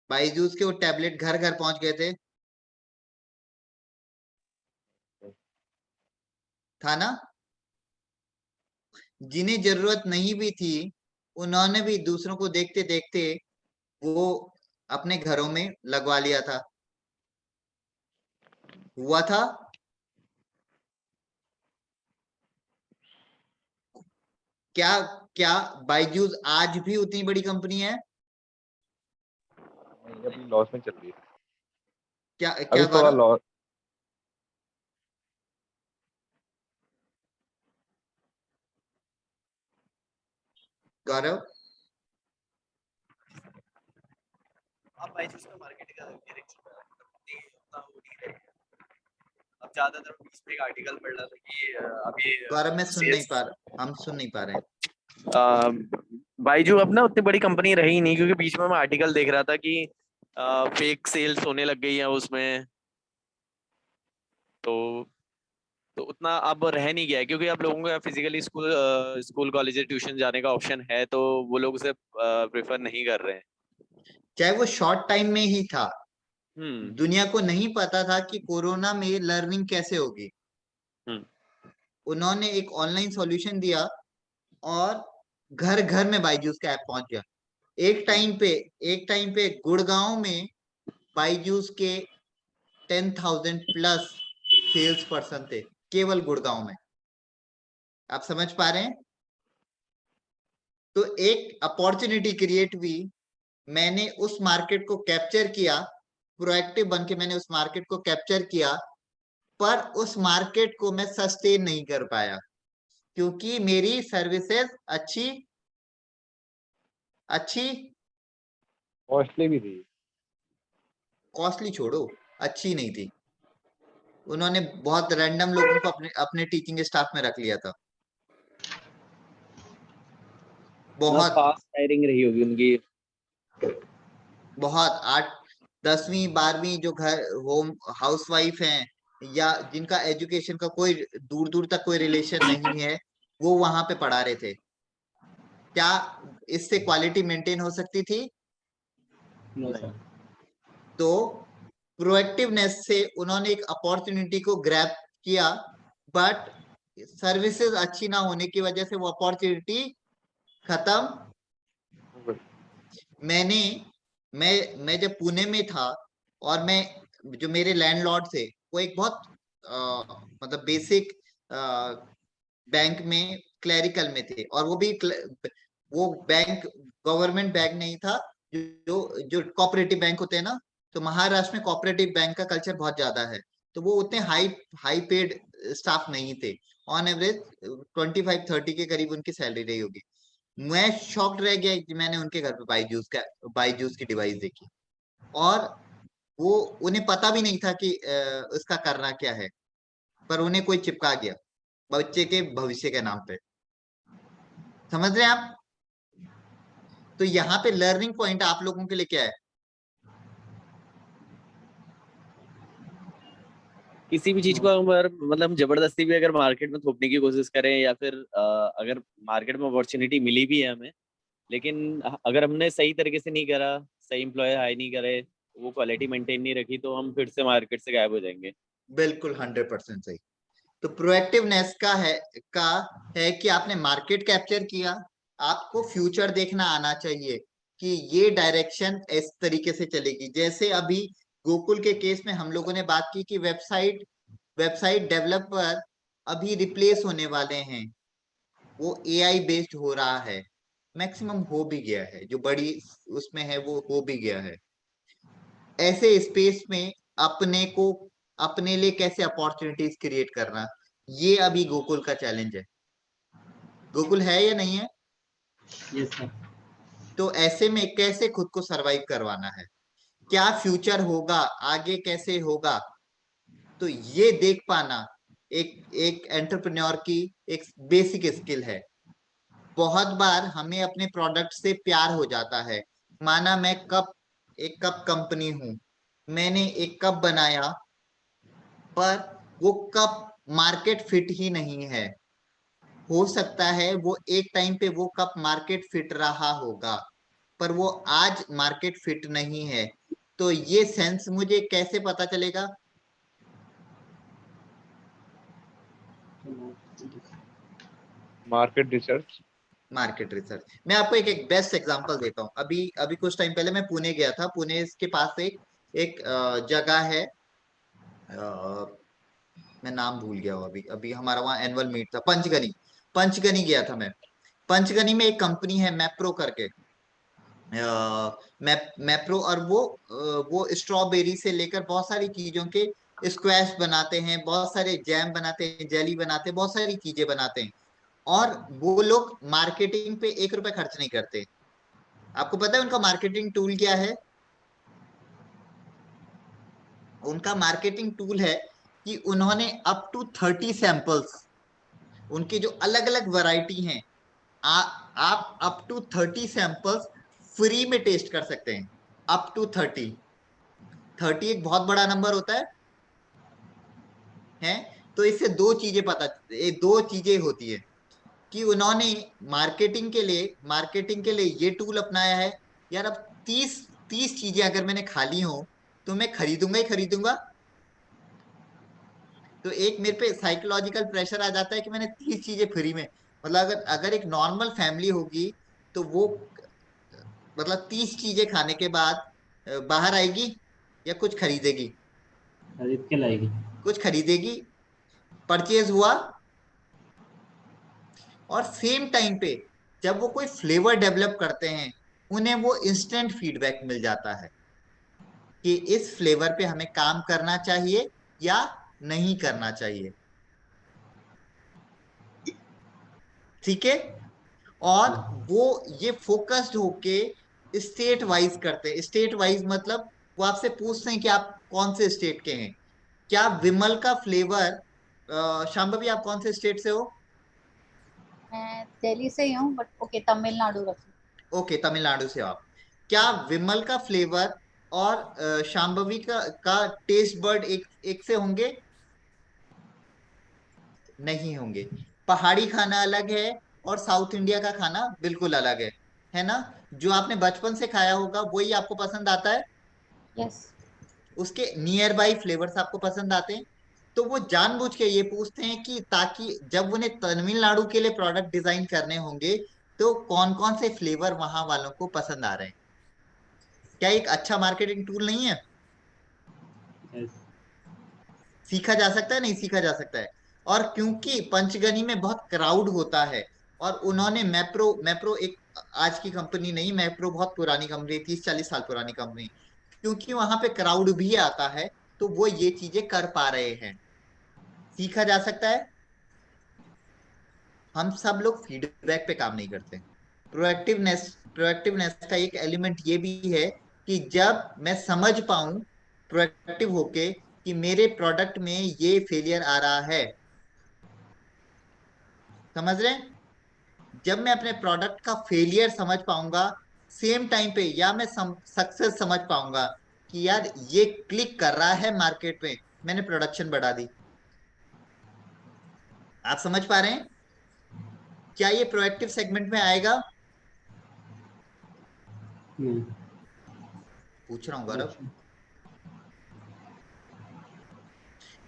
बाईजूस के वो टैबलेट घर घर पहुंच गए थे, था ना? जिन्हें जरूरत नहीं भी थी, उन्होंने भी दूसरों को देखते देखते वो अपने घरों में लगवा लिया था। हुआ था। क्या क्या बाईजूस आज भी उतनी बड़ी कंपनी है? अभी लॉस में चल रही है। क्या क्या अभी थोड़ा गौरव? लॉस। गौरव, अब बाईजूस का मार्केट का डायरेक्शन नहीं उतना हो नहीं रहेगा। अब ज्यादातर 20 पे एक आर्टिकल पढ़ रहा था कि अभी गौरव मैं सुन नहीं सेल्स पा रहा, हम सुन नहीं पा रहे हैं। बाइजू अब ना उतनी बड़ी कंपनी रही नहीं, क्योंकि बीच में मैं आर्टिकल देख रहा था कि फेक सेल्स होने लग गई है उसमें। तो तो उतना अब रह नहीं गया है, क्योंकि अब लोगों को फिजिकली स्कूल कॉलेज ट्यूशन जाने का ऑप्शन है, तो वो लोग उसे प्रेफर नहीं कर रहे हैं। चाहे वो शॉर्ट टाइम में ही था। हम्म। दुनिया को नहीं पता था कि कोरोना में लर्निंग कैसे होगी। हम्म। उन्होंने एक ऑनलाइन सॉल्यूशन दिया, और घर घर में बायजूस का ऐप पहुंच गया। एक टाइम पे गुड़गांव में बायजूस के 10,000 प्लस सेल्स पर्सन थे केवल गुड़गांव में। आप समझ पा रहे हैं? तो एक अपॉर्चुनिटी क्रिएट हुई, मैंने उस मार्केट को कैप्चर किया, प्रोएक्टिव बन के मैंने उस मार्केट को कैप्चर किया, पर उस मार्केट को मैं सस्टेन नहीं कर पाया क्योंकि मेरी सर्विसेज अच्छी कॉस्टली भी थी। कॉस्टली छोड़ो, अच्छी नहीं थी। उन्होंने बहुत रैंडम लोगों को अपने अपने टीचिंग स्टाफ में रख लिया था। बहुत फास्ट हायरिंग रही होगी उनकी। बहुत 8 10वीं 12वीं जो घर होम हाउसवाइफ हैं या जिनका एजुकेशन का कोई दूर दूर तक कोई रिलेशन नहीं है, वो वहां पे पढ़ा रहे थे। क्या इससे क्वालिटी मेंटेन हो सकती थी? No sir. तो प्रोएक्टिवनेस से उन्होंने एक अपॉर्चुनिटी को ग्रैब किया, बट सर्विसेज अच्छी ना होने की वजह से वो अपॉर्चुनिटी खत्म। मैं जब पुणे में था और मैं जो मेरे लैंडलॉर्ड थे वो एक बहुत मतलब बेसिक बैंक में क्लरिकल में थे, और वो बैंक गवर्नमेंट बैंक नहीं था। जो जो कोऑपरेटिव बैंक होते हैं ना, तो महाराष्ट्र में कोऑपरेटिव बैंक का कल्चर बहुत ज्यादा है, तो वो उतने हाई पेड स्टाफ नहीं थे। ऑन एवरेज 25-30 के करीब उनकी सैलरी रही होगी। मैं शॉक्ड रह गया कि मैंने उनके घर पे बाईजूस की डिवाइस देखी, और वो उन्हें पता भी नहीं था कि उसका करना क्या है, पर उन्हें कोई चिपका गया बच्चे के भविष्य के नाम पे। समझ रहे हैं आप? तो यहाँ पे लर्निंग पॉइंट आप लोगों के लिए क्या है? किसी भी चीज को अगर मतलब हम जबरदस्ती भी अगर मार्केट में थोपने की कोशिश करें या फिर अगर मार्केट में अपॉर्चुनिटी मिली भी है हमें, लेकिन अगर हमने सही तरीके से नहीं करा, सही एम्प्लॉय हाई नहीं करे, वो क्वालिटी मेंटेन नहीं रखी, तो हम फिर से मार्केट से गायब हो जाएंगे। बिल्कुल 100% सही। तो प्रोएक्टिवनेस का है कि आपने मार्केट कैप्चर किया, आपको फ्यूचर देखना आना चाहिए कि ये डायरेक्शन इस तरीके से चलेगी। जैसे अभी गोकुल के केस में हम लोगों ने बात की कि वेबसाइट डेवलपर अभी रिप्लेस होने वाले हैं, वो एआई बेस्ड हो रहा है, मैक्सिमम हो भी गया है, जो बड़ी उसमें है वो हो भी गया है। ऐसे स्पेस में अपने लिए कैसे अपॉर्चुनिटीज क्रिएट करना, ये अभी गोकुल का चैलेंज है। गोकुल है या नहीं है? Yes sir. तो ऐसे में कैसे खुद को सरवाइव करवाना है, क्या फ्यूचर होगा, आगे कैसे होगा, तो ये देख पाना एक एंटरप्रेन्योर की एक बेसिक स्किल है। बहुत बार हमें अपने प्रोडक्ट से प्यार हो जाता है। माना मैं एक कप कंपनी हूं, मैंने एक कप बनाया, पर वो कप मार्केट फिट ही नहीं है। हो सकता है वो एक टाइम पे वो कप मार्केट फिट रहा होगा, पर वो आज मार्केट फिट नहीं है। तो ये सेंस मुझे कैसे पता चलेगा? Market research. Market research. मैं आपको एक बेस्ट एग्जांपल देता हूँ। अभी अभी कुछ टाइम पहले मैं पुणे गया था। पुणे के पास एक जगह है, मैं नाम भूल गया हूँ। अभी अभी हमारा वहाँ एनुअल मीट था, पंचगनी। पंचगनी गया था मैं। पंचगनी में एक कंपनी है मैप्रो करके, मैप्रो, और वो स्ट्रॉबेरी से लेकर बहुत सारी चीजों के स्क्वैश बनाते हैं, बहुत सारे जैम बनाते हैं, जेली बनाते हैं, बहुत सारी चीजें बनाते हैं। और वो लोग मार्केटिंग पे 1 रुपए खर्च नहीं करते। आपको पता है उनका मार्केटिंग टूल क्या है? उनका मार्केटिंग टूल है कि उन्होंने अप टू 30 सैंपल्स, उनकी जो अलग अलग वैरायटी हैं, आप अप टू 30 सैंपल्स फ्री में टेस्ट कर सकते हैं। अप टू 30 एक बहुत बड़ा नंबर होता है। तो इससे दो चीजें होती है कि उन्होंने मार्केटिंग के लिए ये टूल अपनाया है। यार अब 30 चीजें अगर मैंने खाली हो तो मैं खरीदूंगा ही खरीदूंगा। तो एक मेरे पे साइकोलॉजिकल प्रेशर आ जाता है कि मैंने 30 चीजें फ्री में, मतलब अगर अगर एक नॉर्मल फैमिली होगी तो वो मतलब 30 चीजें खाने के बाद बाहर आएगी या कुछ खरीदेगी? खरीद के लाएगी। कुछ खरीदेगी, परचेज हुआ, और सेम टाइम पे जब वो कोई फ्लेवर डेवलप करते हैं उन्हें वो इंस्टेंट फीडबैक मिल जाता है कि इस फ्लेवर पे हमें काम करना चाहिए या नहीं करना चाहिए। ठीक है। और वो ये फोकस्ड होके स्टेट वाइज करते हैं। स्टेट वाइज मतलब वो आपसे पूछते हैं कि आप कौन से स्टेट के हैं। क्या विमल का फ्लेवर, शांभवी आप कौन से स्टेट से हो? मैं दिल्ली से ही हूँ, बट ओके तमिलनाडु रखी। ओके, तमिलनाडु से हो आप। क्या विमल का फ्लेवर और शांभवी का टेस्ट बर्ड एक एक से होंगे? नहीं होंगे। पहाड़ी खाना अलग है और साउथ इंडिया का खाना बिल्कुल अलग है ना? जो आपने बचपन से खाया होगा वही आपको पसंद आता है, यस। उसके नियर बाई फ्लेवर्स आपको पसंद आते हैं। तो वो जानबूझ के ये पूछते हैं कि ताकि जब उन्हें तमिलनाडु के लिए प्रोडक्ट डिजाइन करने होंगे तो कौन कौन से फ्लेवर वहां वालों को पसंद आ रहे हैं। क्या एक अच्छा मार्केटिंग टूल नहीं है? यस। सीखा जा सकता है, नहीं सीखा जा सकता है। और क्योंकि पंचगनी में बहुत क्राउड होता है और उन्होंने मैप्रो मैप्रो एक आज की कंपनी नहीं, मैप्रो बहुत पुरानी कंपनी, 30-40 साल पुरानी कंपनी, क्योंकि वहां पे क्राउड भी आता है तो वो ये चीजें कर पा रहे हैं। सीखा जा सकता है। हम सब लोग फीडबैक पे काम नहीं करते। प्रोएक्टिवनेस प्रोएक्टिवनेस का एक एलिमेंट ये भी है कि जब मैं समझ पाऊं प्रोएक्टिव होके कि मेरे प्रोडक्ट में ये फेलियर आ रहा है, समझ रहे हैं? जब मैं अपने प्रोडक्ट का फेलियर समझ पाऊंगा सेम टाइम पे, या मैं सक्सेस समझ पाऊंगा कि यार ये क्लिक कर रहा है मार्केट में, मैंने प्रोडक्शन बढ़ा दी। आप समझ पा रहे हैं? क्या ये प्रोएक्टिव सेगमेंट में आएगा? नहीं। पूछ रहा हूँ गौरव। अच्छा।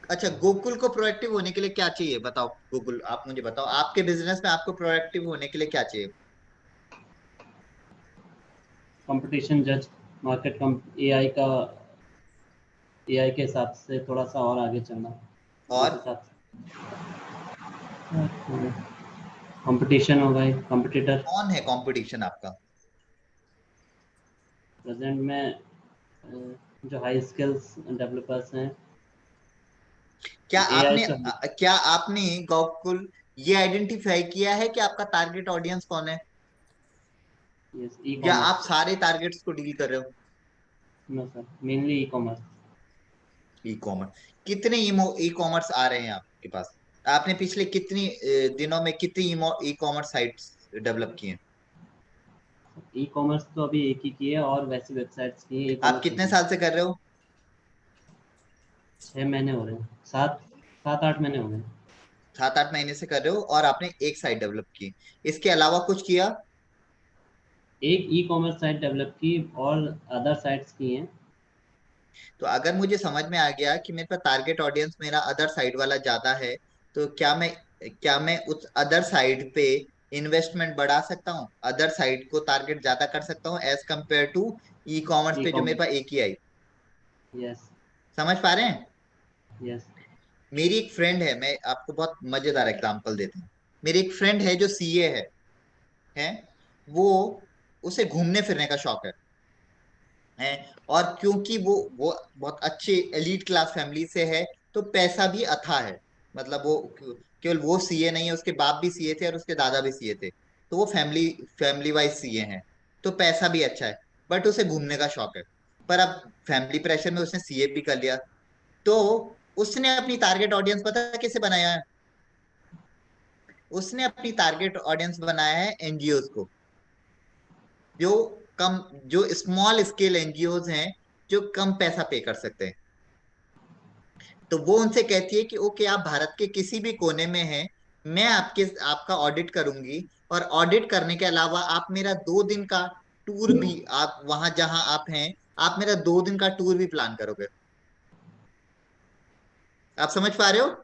अच्छा, गोकुल को प्रोएक्टिव होने के लिए क्या चाहिए बताओ? गोकुल आप मुझे बताओ, आपके बिजनेस में आपको प्रोएक्टिव होने के लिए क्या चाहिए? कंपटीशन जज, मार्केट कम, एआई के हिसाब से थोड़ा सा और आगे चलना, जिस और हिसाब से कंपटीशन हो गई, कंपटीटर कौन है कंपटीशन आपका? प्रेजेंट में जो हाई स्किल्स डेवलपर्स हैं। क्या एआई आपने से। क्या आपने गोकुल ये आइडेंटिफाई किया है कि आपका टारगेट ऑडियंस कौन है, यस, ई या कॉमर्स। आप सारे टारगेट्स को डील कर रहे हो? No sir, mainly e commerce. E commerce. कितने ई कॉमर्स आ रहे हैं आपके पास? आपने पिछले कितनी दिनों में कितनी ई कॉमर्स साइट्स डेवलप की हैं? ई कॉमर्स तो अभी एक ही की है, और वैसी वेबसाइट्स की है ई आप कॉमर्स कितने की। साल से कर रहे हो? 6 महीने हो रहे हैं, 7-8 महीने हो गए। 7-8 महीने से कर रहे हो और आपने एक साइट डेवलप की, इसके अलावा कुछ किया? एक ई कॉमर्स साइट डेवलप की और अदर साइट्स की हैं। तो अगर मुझे समझ में आ गया कि मेरे पास टारगेट ऑडियंस मेरा अदर साइड वाला ज्यादा है, तो क्या मैं उस अदर साइड पे इन्वेस्टमेंट बढ़ा सकता हूँ, अदर साइड को टारगेट ज्यादा कर सकता हूँ as compare to e commerce ई पे जो मेरे कॉमर्स। पास एक ही आई? यस। समझ पा रहे हैं? यस। मेरी एक फ्रेंड है, मैं आपको बहुत मजेदार एग्जांपल देता हूँ। मेरी एक फ्रेंड है जो सीए है वो, उसे घूमने फिरने का शौक है। और क्योंकि वो बहुत अच्छे एलीट क्लास फैमिली से है तो पैसा भी अथा है। मतलब वो केवल वो सीए नहीं है, उसके बाप भी सीए थे और उसके दादा भी सीए थे, तो वो फैमिली फैमिली वाइज सीए हैं, तो पैसा भी अच्छा है। बट उसे घूमने का शौक है। पर अब फैमिली प्रेशर में उसने सीए भी कर लिया, तो उसने अपनी टारगेट ऑडियंस पता है कैसे बनाया है? उसने अपनी टारगेट ऑडियंस बनाया है एनजीओ को, जो कम जो स्मॉल स्केल एनजीओज हैं, जो कम पैसा पे कर सकते हैं। तो वो उनसे कहती है कि ओके आप भारत के किसी भी कोने में हैं, मैं आपका ऑडिट करूंगी, और ऑडिट करने के अलावा आप मेरा 2 दिन का टूर भी, आप वहां जहां आप हैं आप मेरा 2 दिन का टूर भी प्लान करोगे। आप समझ पा रहे हो?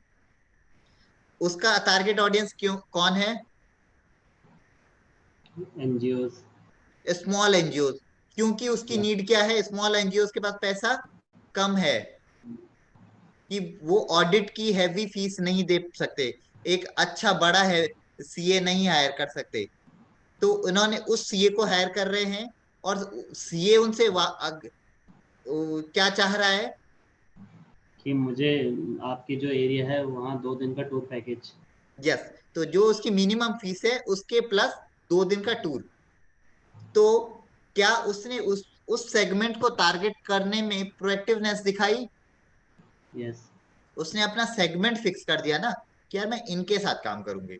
उसका टारगेट ऑडियंस क्यों कौन है? एनजीओ। स्मॉल एनजीओ, क्योंकि उसकी नीड क्या है, स्मॉल एनजीओ के पास पैसा कम है कि वो ऑडिट की हैवी फीस नहीं दे सकते, एक अच्छा बड़ा है सीए नहीं हायर कर सकते, तो उन्होंने उस सीए को हायर कर रहे हैं। और सीए उनसे क्या चाह रहा है? कि मुझे आपकी जो एरिया है वहाँ 2 दिन का टूर पैकेज। यस, तो जो उसकी मिनिमम फीस है उसके प्लस 2 दिन का टूर। तो क्या उसने उस सेगमेंट को टारगेट करने में प्रोएक्टिवनेस दिखाई? यस। उसने अपना सेगमेंट फिक्स कर दिया ना कि यार मैं इनके साथ काम करूंगी।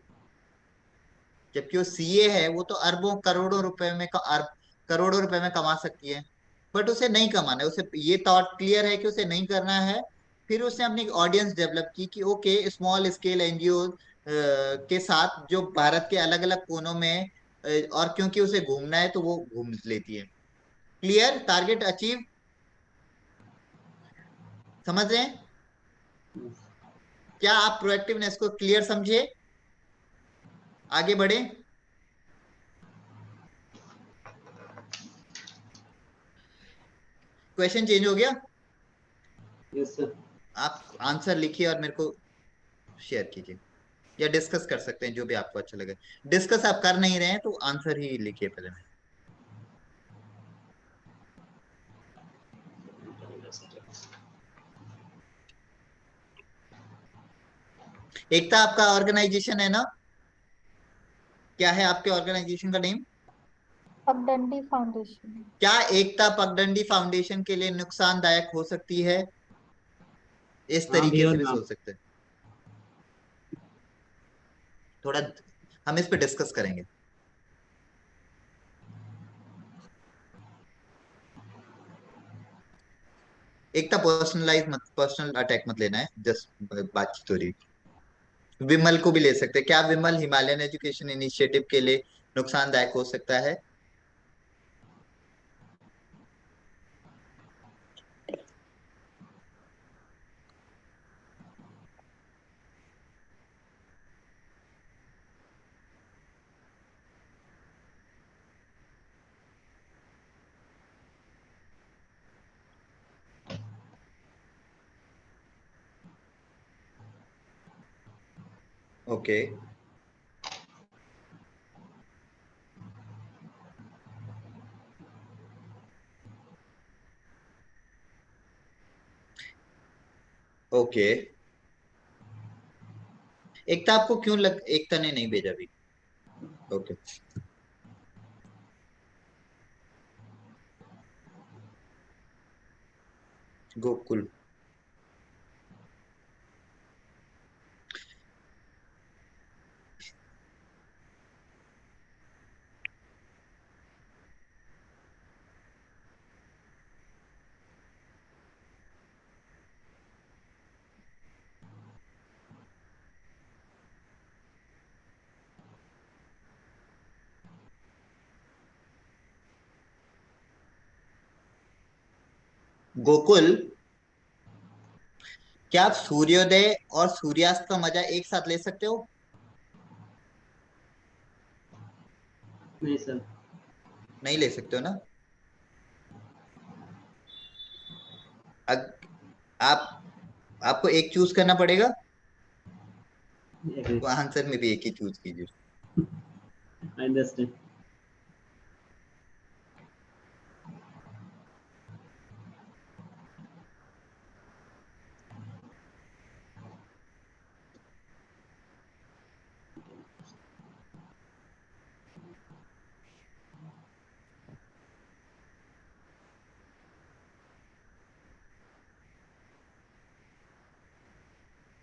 जबकि वो सीए है, वो तो अरबों करोड़ों रुपए में करोड़ों रुपए में कमा सकती है, बट उसे नहीं कमाना है, उसे ये थॉट क्लियर है कि उसे नहीं करना है। फिर उसने अपनी ऑडियंस डेवलप की कि ओके, स्मॉल स्केल एनजीओ के साथ जो भारत के अलग अलग कोनों में और क्योंकि उसे घूमना है तो वो घूम लेती है। क्लियर, टारगेट अचीव, समझ रहे हैं? क्या आप प्रोएक्टिवनेस को क्लियर समझे? आगे बढ़े। क्वेश्चन चेंज हो गया? Yes sir. आप आंसर लिखिए और मेरे को शेयर कीजिए, या डिस्कस कर सकते हैं जो भी आपको अच्छा लगे। डिस्कस आप कर नहीं रहे हैं तो आंसर ही लिखिए पहले में। एकता आपका ऑर्गेनाइजेशन है ना? क्या है आपके ऑर्गेनाइजेशन का नेम? पगडंडी फाउंडेशन। क्या एकता पगडंडी फाउंडेशन के लिए नुकसानदायक हो सकती है? इस हाँ भी तरीके और से भी ना। सोच सकते हैं। थोड़ा हम इस पे डिस्कस करेंगे। एकता पर्सनलाइज मत, पर्सनल अटैक मत लेना है, जस्ट बातचीत हो रही है। विमल को भी ले सकते हैं। क्या विमल हिमालयन एजुकेशन इनिशिएटिव के लिए नुकसानदायक हो सकता है? Okay, okay. एकता आपको क्यों एकता ने नहीं भेजा अभी? ओके, गोकुल। गोकुल, क्या आप सूर्योदय और सूर्यास्त का मजा एक साथ ले सकते हो? नहीं सर। नहीं ले सकते हो ना? अग, आप आपको एक चूज करना पड़ेगा, तो आंसर में भी एक ही चूज कीजिए। I understand.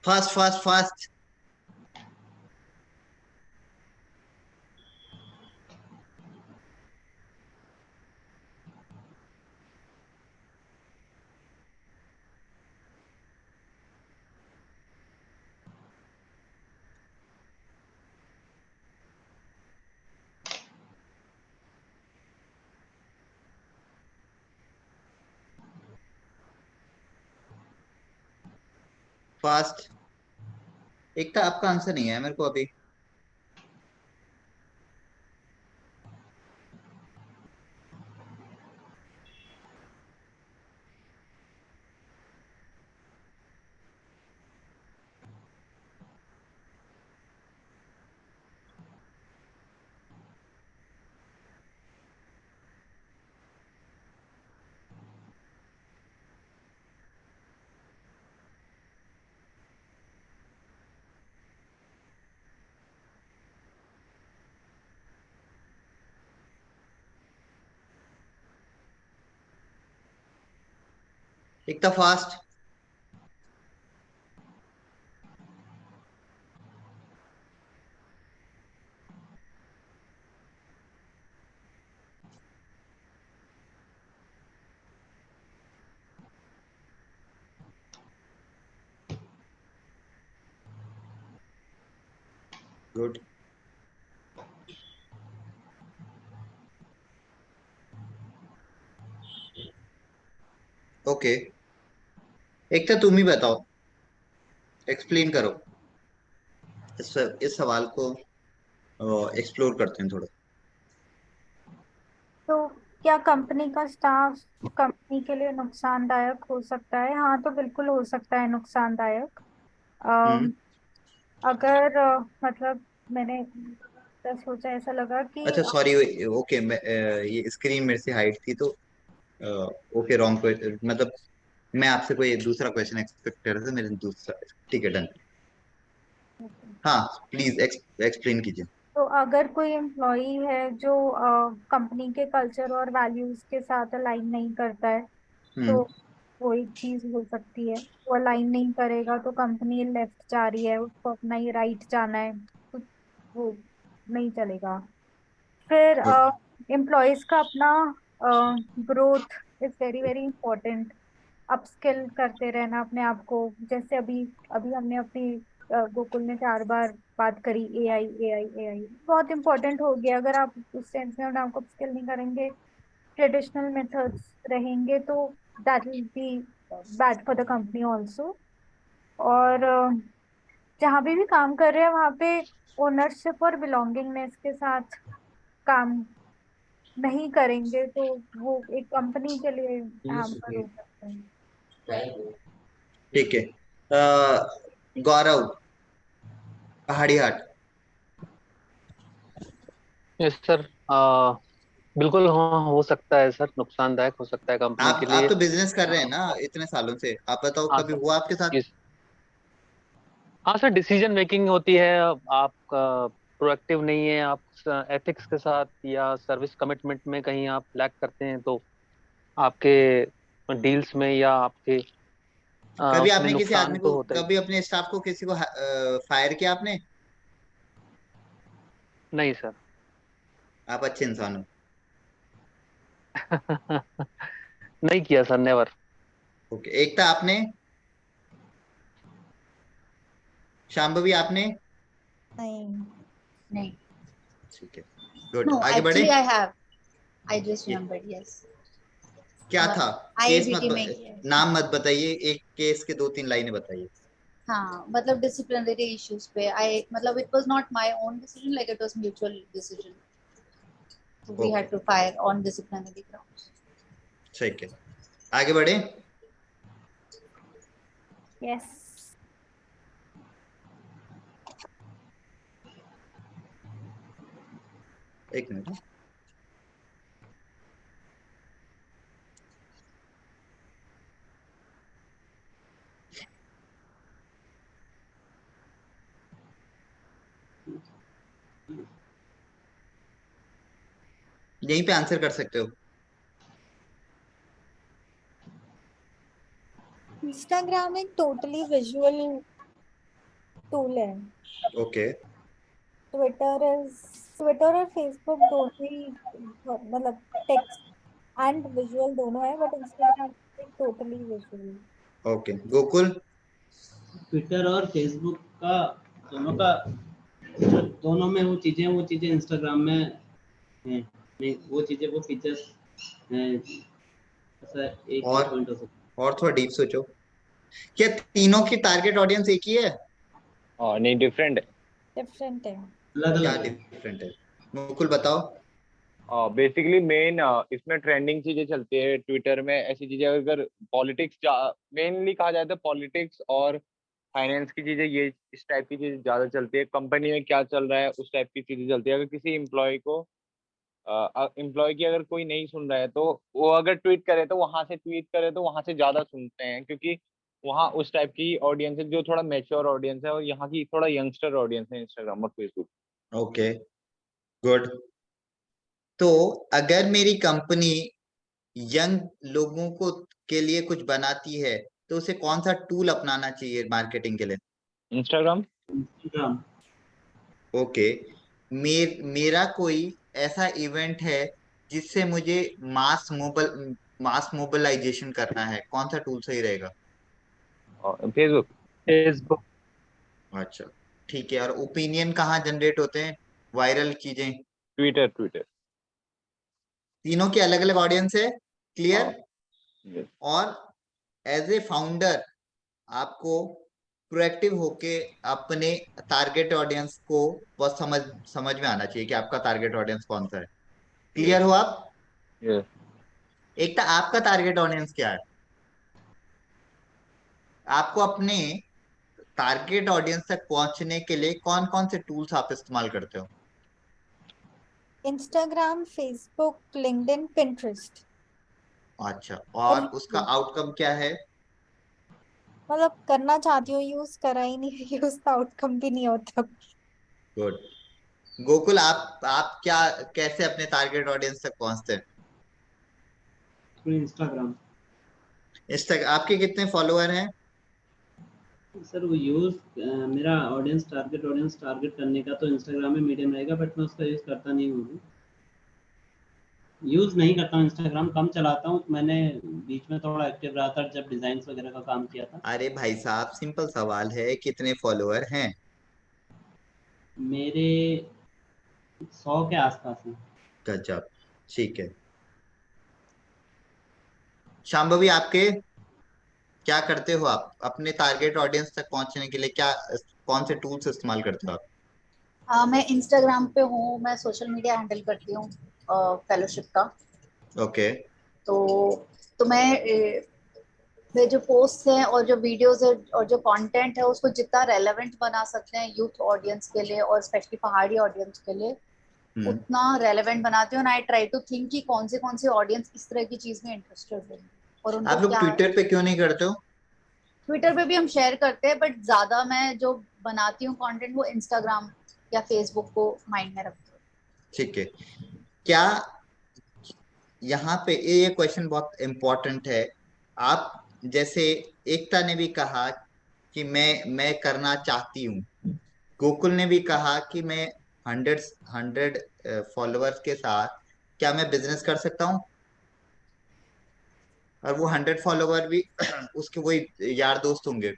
Fast fast fast. Fast. एक तो आपका आंसर नहीं है मेरे को अभी। एकता फास्ट। गुड। ओके, एकता तुम ही बताओ, एक्सप्लेन करो इस सवाल को, एक्सप्लोर करते हैं थोड़ा। तो क्या कंपनी का स्टाफ कंपनी के लिए नुकसानदायक हो सकता है? हाँ, तो बिल्कुल हो सकता है नुकसानदायक। हम्म। अगर मतलब मैंने तो सोचा, ऐसा लगा कि अच्छा सॉरी, ओके, मैं ये स्क्रीन मेरे से हाइड थी तो ओके, रॉन्ग, मतलब मैं आपसे कोई दूसरा क्वेश्चन एक्सपेक्ट कर रहा था, मेरे दूसरा, ठीक है, डन। हाँ, प्लीज एक्सप्लेन कीजिए। तो अगर कोई एम्प्लॉई है जो कंपनी के कल्चर और वैल्यूज के साथ अलाइन नहीं करता है, तो हम्म। वो एक चीज हो सकती है। वो अलाइन नहीं करेगा तो कंपनी लेफ्ट जा रही है, उसको अपना ही राइट जाना है, कुछ वो नहीं चलेगा। फिर एम्प्लॉयज का अपना growth is very very important. Upskill करते रहना अपने आप को। जैसे अभी अभी हमने अपनी गोकुल में 4 बार बात करी, एआई एआई एआई बहुत इंपॉर्टेंट हो गया। अगर आप उस सेंस में अपने आप को अपस्किल नहीं करेंगे, ट्रेडिशनल मेथड्स रहेंगे, तो that will be bad for the company also. और जहाँ भी काम कर रहे हैं वहाँ पे ओनरशिप और बिलोंगिंगनेस के साथ काम नहीं करेंगे तो वो एक कंपनी के लिए हैम्पर हो सकता है। ठीक है, गौरव, पहाड़ी हाट। Yes sir. बिल्कुल हाँ, हो सकता है सर, नुकसानदायक हो सकता है कंपनी के आप लिए। तो बिजनेस कर रहे हैं ना इतने सालों से, आप बताओ हाँ कभी सर। हुआ आपके साथ? इस हाँ सर, डिसीजन मेकिंग होती है, आप प्रोएक्टिव नहीं है, आप एथिक्स के साथ या सर्विस कमिटमेंट में कहीं आप लैक करते हैं, तो आपके डील्स में या आपके कभी उसमें आपने किसी आदमी नुकसान को, तो होता ही। कभी अपने स्टाफ को, किसी को फायर किया आपने? नहीं सर। आप अच्छे इंसान हो। नहीं किया सर, नेवर। ओके, एकता आपने? शांभवी आपने? नहीं। नहीं। ठीक है, गुड, No, आगे बढ़े। actually I have. I just ये remembered. Yes. क्या था? केस मत IABT में किया है। नाम मत बताइए, एक केस के 2-3 लाइनें बताइए। हाँ, मतलब डिसिप्लिनरी इश्यूज पे आई, मतलब it was not my own decision, like it was mutual decision, so we okay, had to fire on disciplinary grounds. ठीक है, आगे बढ़े। यस। एक मिनट। यहीं पे आंसर कर सकते हो। इंस्टाग्राम एक टोटली विजुअल टूल है। ओके। ट्विटर इज ट्विटर और फेसबुक दोनों ही मतलब टेक्स्ट एंड विजुअल दोनों है, but Instagram totally visual. Okay, Gokul. Twitter और फेसबुक का, दोनों का, दोनों में वो चीजें इंस्टाग्राम में हैं नहीं, वो चीजें, वो फीचर्स हैं। ऐसा एक ही और पॉइंट हो सकता और थोड़ा डीप सोचो, क्या तीनों की टारगेट ऑडियंस एक ही है? नहीं, डिफरेंट है। डिफरेंट है। है, अलग क्या अलग है। डिफरेंट है? मुकुल बताओ। बेसिकली मेन इसमें ट्रेंडिंग चीजें चलती है ट्विटर में, ऐसी चीजें अगर पॉलिटिक्स मेनली कहा जाए तो पॉलिटिक्स और फाइनेंस की चीजें, ये इस टाइप की चीजें ज्यादा चलती है। कंपनी में क्या चल रहा है उस टाइप की चीजें चलती है। अगर किसी एम्प्लॉय की अगर कोई नहीं सुन रहा है तो वो अगर ट्वीट करे तो वहां से ज्यादा सुनते हैं, क्योंकि वहाँ उस टाइप की ऑडियंस है जो थोड़ा मैच्योर ऑडियंस है, और यहाँ की थोड़ा यंगस्टर ऑडियंस है इंस्टाग्राम और फेसबुक। Okay, good. तो अगर मेरी कंपनी यंग लोगों को के लिए कुछ बनाती है तो उसे कौन सा टूल अपनाना चाहिए मार्केटिंग के लिए? इंस्टाग्राम। इंस्टाग्राम। ओके। मेरा कोई ऐसा इवेंट है जिससे मुझे मास मोबिलाइजेशन करना है, कौन सा टूल सही रहेगा? फेसबुक। फेसबुक। अच्छा, ठीक है। और ओपिनियन कहाँ जनरेट होते हैं, वायरल चीजें? ट्विटर। ट्विटर। तीनों की अलग अलग ऑडियंस है, क्लियर? yes। और एज ए फाउंडर आपको प्रोएक्टिव होके अपने टारगेट ऑडियंस को बहुत समझ में आना चाहिए कि आपका टारगेट ऑडियंस कौन सा है। क्लियर हो आप? yes। एक तो आपका टारगेट ऑडियंस क्या है, आपको अपने टारगेट ऑडियंस तक पहुंचने के लिए कौन कौन से टूल्स आप इस्तेमाल करते हो? Instagram, Facebook, LinkedIn, Pinterest. अच्छा, और उसका आउटकम क्या है? मतलब करना चाहती हूँ, यूज करा ही नहीं, यूज का आउटकम भी नहीं होता। गुड। गोकुल, आप क्या, कैसे अपने टारगेट ऑडियंस तक पहुंचते हैं? इंस्टाग्राम। आपके कितने फॉलोअर हैं? सर वो यूज मेरा ऑडियंस टारगेट करने का तो इंस्टाग्राम में मीडियम रहेगा, बट मैं उसका यूज करता नहीं हूँ। यूज नहीं करता हूँ इंस्टाग्राम, कम चलाता हूँ। मैंने बीच में थोड़ा एक्टिव रहा था जब डिजाइन वगैरह का काम किया था। अरे भाई साहब, सिंपल सवाल है, कितने फॉलोअर हैं? मेरे 100 के आसपास है। गजब, ठीक है। शांभवी, आपके क्या करते हो आप अपने टारगेट ऑडियंस तक पहुंचने के लिए, क्या कौन से टूल्स इस्तेमाल करते हो आप? मैं इंस्टाग्राम पे हूँ, मैं सोशल मीडिया हैंडल करती हूँ फेलोशिप का। ओके। तो तो मैं जो पोस्ट हैं और जो वीडियोस है और जो कंटेंट है उसको जितना रेलेवेंट बना सकते हैं यूथ ऑडियंस के लिए और स्पेशली पहाड़ी ऑडियंस के लिए, हम्म। उतना रेलेवेंट बनाती हूँ। आई ट्राई टू थिंक कि कौन से ऑडियंस इस तरह की चीज में इंटरेस्टेड है और उनको आप लोग क्या। ट्विटर पे क्यों नहीं करते हो? ट्विटर पे भी हम शेयर करते हैं, बट ज्यादा मैं जो बनाती हूँ कंटेंट वो इंस्टाग्राम या फेसबुक को माइंड में रखती हूँ। ठीक है। क्या यहाँ पे ये क्वेश्चन बहुत इम्पोर्टेंट है। आप जैसे एकता ने भी कहा कि मैं करना चाहती हूँ, गोकुल ने भी कहा कि मैं 100 फॉलोअर्स के साथ क्या मैं बिजनेस कर सकता हूँ, और वो 100 फॉलोवर भी उसके वही यार दोस्त होंगे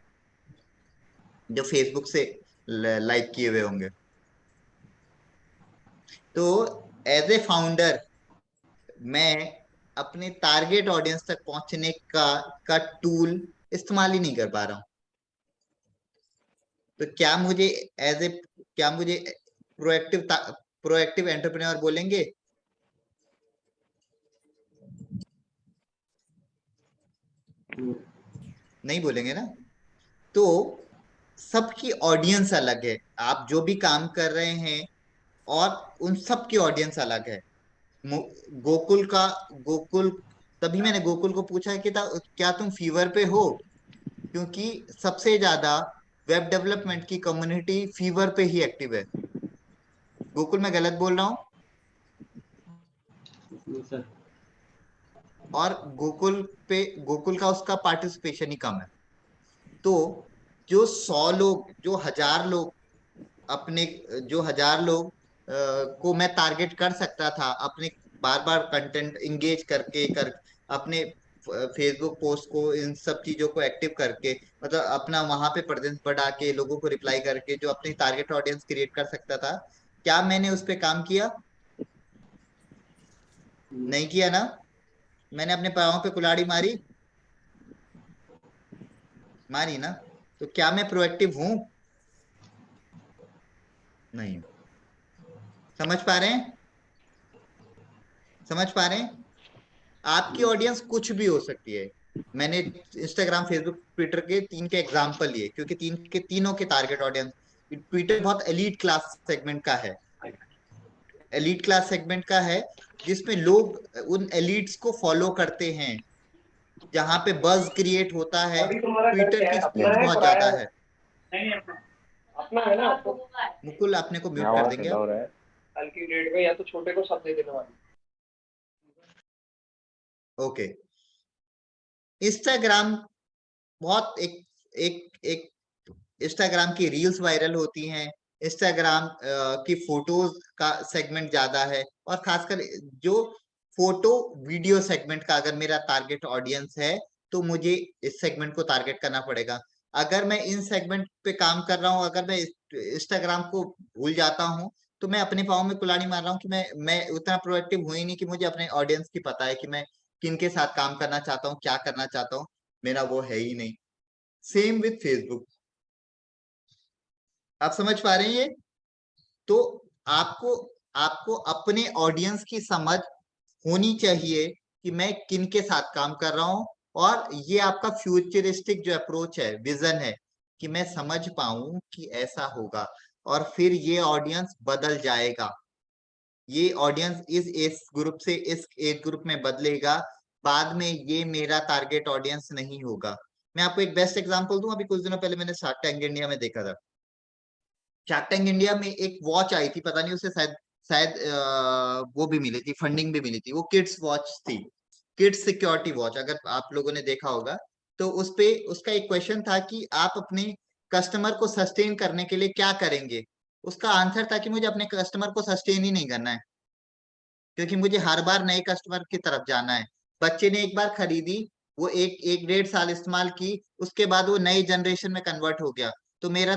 जो फेसबुक से लाइक किए हुए होंगे। तो एज ए फाउंडर मैं अपने टारगेट ऑडियंस तक पहुंचने का टूल इस्तेमाल ही नहीं कर पा रहा हूं। तो क्या मुझे प्रोएक्टिव एंटरप्रेन्योर बोलेंगे? नहीं बोलेंगे ना। तो सबकी ऑडियंस अलग है, आप जो भी काम कर रहे हैं और उन सब की ऑडियंस अलग है। गोकुल का गोकुल तभी मैंने गोकुल को पूछा कि क्या तुम फीवर पे हो, क्योंकि सबसे ज्यादा वेब डेवलपमेंट की कम्युनिटी फीवर पे ही एक्टिव है। गोकुल, मैं गलत बोल रहा हूँ? सर और गोकुल का उसका पार्टिसिपेशन ही कम है। तो जो 100 लोग, जो 1000 लोग अपने जो 1000 लोग को मैं टारगेट कर सकता था अपने बार बार कंटेंट इंगेज अपने फेसबुक पोस्ट को, इन सब चीजों को एक्टिव करके, मतलब अपना वहां पे प्रेजेंस बढ़ा के, लोगों को रिप्लाई करके जो अपनी टारगेट ऑडियंस क्रिएट कर सकता था, क्या मैंने उस पे काम किया? नहीं किया ना। मैंने अपने पाँव पे कुल्हाड़ी मारी मारी ना। तो क्या मैं प्रोएक्टिव हूं? नहीं। समझ पा रहे हैं? समझ पा रहे हैं? आपकी ऑडियंस कुछ भी हो सकती है। मैंने इंस्टाग्राम, फेसबुक, ट्विटर के 3 के एग्जाम्पल लिए क्योंकि तीनों के टारगेट ऑडियंस। ट्विटर बहुत एलीट क्लास सेगमेंट का है, एलीट क्लास सेगमेंट का है, जिसमें लोग उन एलिट्स को फॉलो करते हैं, जहां पे बज क्रिएट होता है। अभी तुम्हारा घर ट्विटर क्या की है, अपना स्पीड है बहुत पराया ज्यादा है? है। नहीं अपना, अपना है ना आपको। मुकुल, आपने को म्यूट कर आवाज देंगे कैसा हो आप? रहा है? कल की डेट में या तो छोटे को सब दे देने वाली। ओके। इंस्टाग्राम बहुत एक एक इंस्टाग्राम की रील्स वायरल होती हैं, इंस्टाग्राम की फोटोज का सेगमेंट ज्यादा है, और खासकर जो फोटो वीडियो सेगमेंट का अगर मेरा टारगेट ऑडियंस है तो मुझे इस सेगमेंट को टारगेट करना पड़ेगा। अगर मैं इन सेगमेंट पे काम कर रहा हूँ, अगर मैं इंस्टाग्राम को भूल जाता हूँ, तो मैं अपने पाँव में कुल्हाड़ी मार रहा हूँ कि मैं उतना प्रोएक्टिव हुई ही नहीं कि मुझे अपने ऑडियंस की पता है कि मैं किन के साथ काम करना चाहता हूँ, क्या करना चाहता हूँ, मेरा वो है ही नहीं। Same with Facebook. आप समझ पा रहे हैं ये? तो आपको आपको अपने ऑडियंस की समझ होनी चाहिए कि मैं किन के साथ काम कर रहा हूं, और ये आपका फ्यूचरिस्टिक जो अप्रोच है, विजन है, कि मैं समझ पाऊं कि ऐसा होगा, और फिर ये ऑडियंस बदल जाएगा। ये ऑडियंस इस एज ग्रुप से इस एज ग्रुप में बदलेगा, बाद में ये मेरा टारगेट ऑडियंस नहीं होगा। मैं आपको एक बेस्ट एग्जांपल दूं, अभी कुछ दिनों पहले मैंने शार्क टैंक इंडिया में देखा था। शार्क टैंक इंडिया में एक वॉच आई थी, पता नहीं उसे शायद शायद वो भी मिली थी, फंडिंग भी मिली थी। वो किड्स वॉच थी, किड्स सिक्योरिटी वॉच, अगर आप लोगों ने देखा होगा। तो उस पे उसका एक क्वेश्चन था कि आप अपने कस्टमर को सस्टेन करने के लिए क्या करेंगे। उसका आंसर था कि मुझे अपने कस्टमर को सस्टेन ही नहीं करना है, क्योंकि मुझे हर बार नए कस्टमर की तरफ जाना है। बच्चे ने एक बार खरीदी, वो एक एक डेढ़ साल इस्तेमाल की, उसके बाद वो नई जनरेशन में कन्वर्ट हो गया। तो मेरा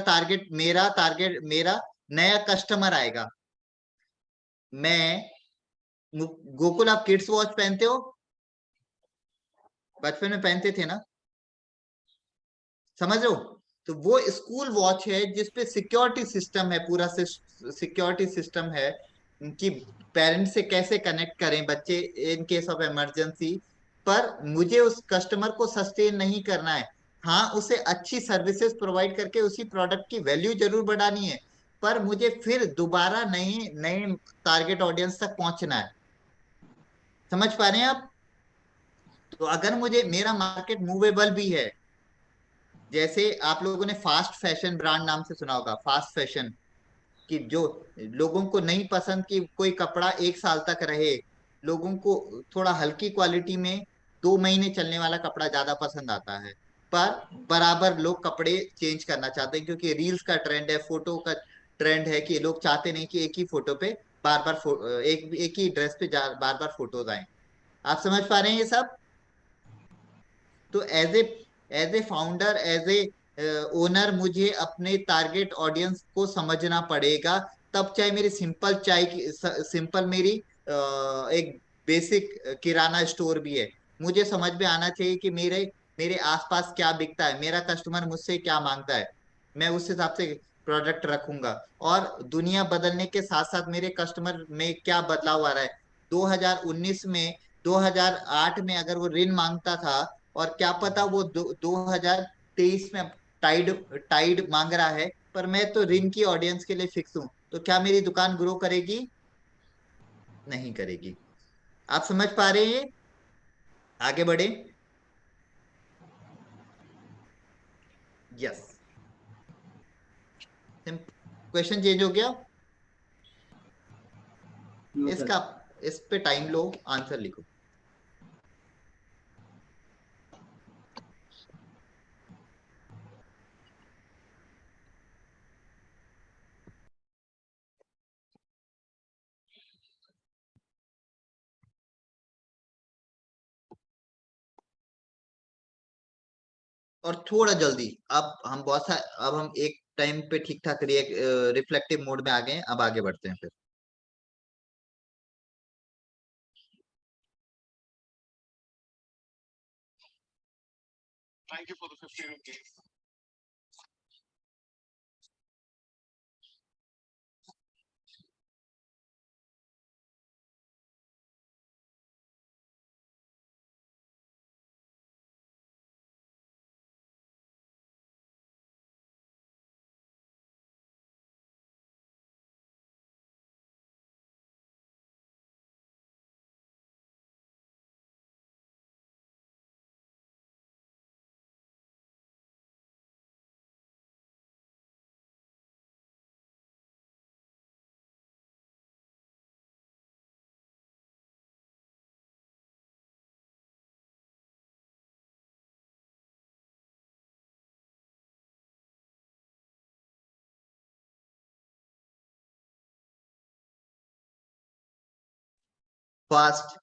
नया कस्टमर आएगा। मैं गोकुल, आप किड्स वॉच पहनते हो? बचपन में पहनते थे ना, समझ रहे हो? तो वो स्कूल वॉच है जिसपे सिक्योरिटी सिस्टम है, पूरा सिक्योरिटी सिस्टम है कि पेरेंट्स से कैसे कनेक्ट करें बच्चे इन केस ऑफ इमरजेंसी। पर मुझे उस कस्टमर को सस्टेन नहीं करना है। हाँ, उसे अच्छी सर्विसेज प्रोवाइड करके उसी प्रोडक्ट की वैल्यू जरूर बढ़ानी है, पर मुझे फिर दोबारा नए नए टारगेट ऑडियंस तक पहुंचना है। समझ पा रहे हैं आप? तो अगर मुझे मेरा मार्केट मूवेबल भी है, जैसे आप लोगों ने फास्ट फैशन ब्रांड नाम से सुना होगा, फास्ट फैशन, कि जो लोगों को नहीं पसंद कि कोई कपड़ा एक साल तक रहे, लोगों को थोड़ा हल्की क्वालिटी में 2 महीने चलने वाला कपड़ा ज्यादा पसंद आता है। पर बराबर लोग कपड़े चेंज करना चाहते हैं, क्योंकि रील्स का ट्रेंड है, फोटो का ट्रेंड है, कि लोग चाहते नहीं कि एक ही फोटो पे बार बार एक ही ड्रेस पे बार बार फोटोज आए। आप समझ पा रहे हैं ये सब? तो as a founder, as a owner, मुझे अपने टारगेट ऑडियंस को समझना पड़ेगा। तब चाहे मेरी सिंपल चाय की सिंपल मेरी एक बेसिक किराना स्टोर भी है, मुझे समझ में आना चाहिए कि मेरे मेरे आसपास क्या बिकता है, मेरा कस्टमर मुझसे क्या मांगता है, मैं उस हिसाब से प्रोडक्ट रखूंगा। और दुनिया बदलने के साथ साथ मेरे कस्टमर में क्या बदलाव आ रहा है। 2019 में, 2008 में अगर वो ऋण मांगता था, और क्या पता वो 2023 में टाइड टाइड मांग रहा है, पर मैं तो ऋण की ऑडियंस के लिए फिक्स हूं, तो क्या मेरी दुकान ग्रो करेगी? नहीं करेगी। आप समझ पा रहे हैं? आगे बढ़े। यस, क्वेश्चन चेंज हो गया। No sir. इसका इस पे टाइम लो, आंसर लिखो। और थोड़ा जल्दी, अब हम एक टाइम पे ठीक ठाक रिफ्लेक्टिव मोड में आ गए हैं, अब आगे बढ़ते हैं फिर। Thank you for the 50 rupees. Fast.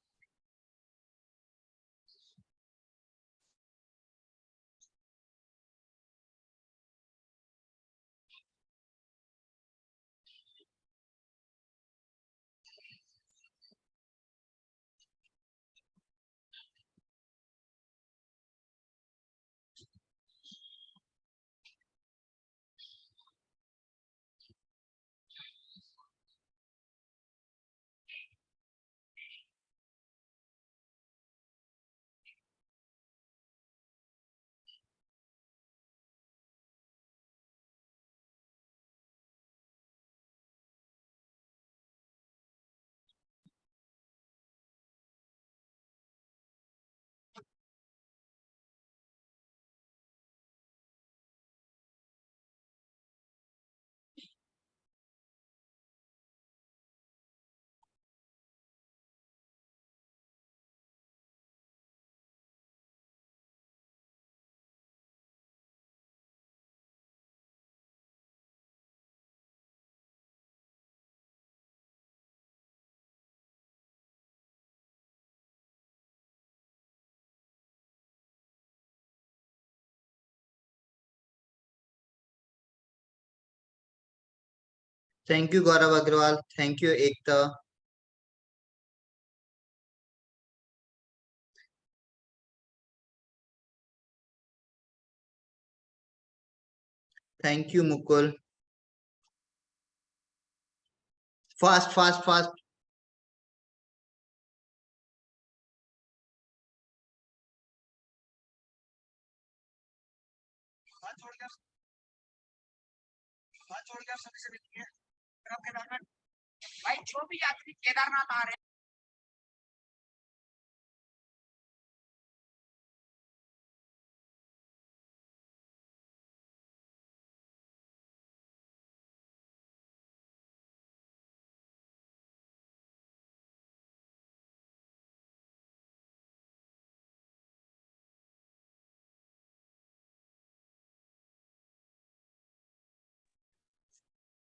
Thank you Gaurav Agarwal, thank you Ekta, thank you Mukul. Fast fast fast. भाई जो भी यात्री केदारनाथ आ रहे हैं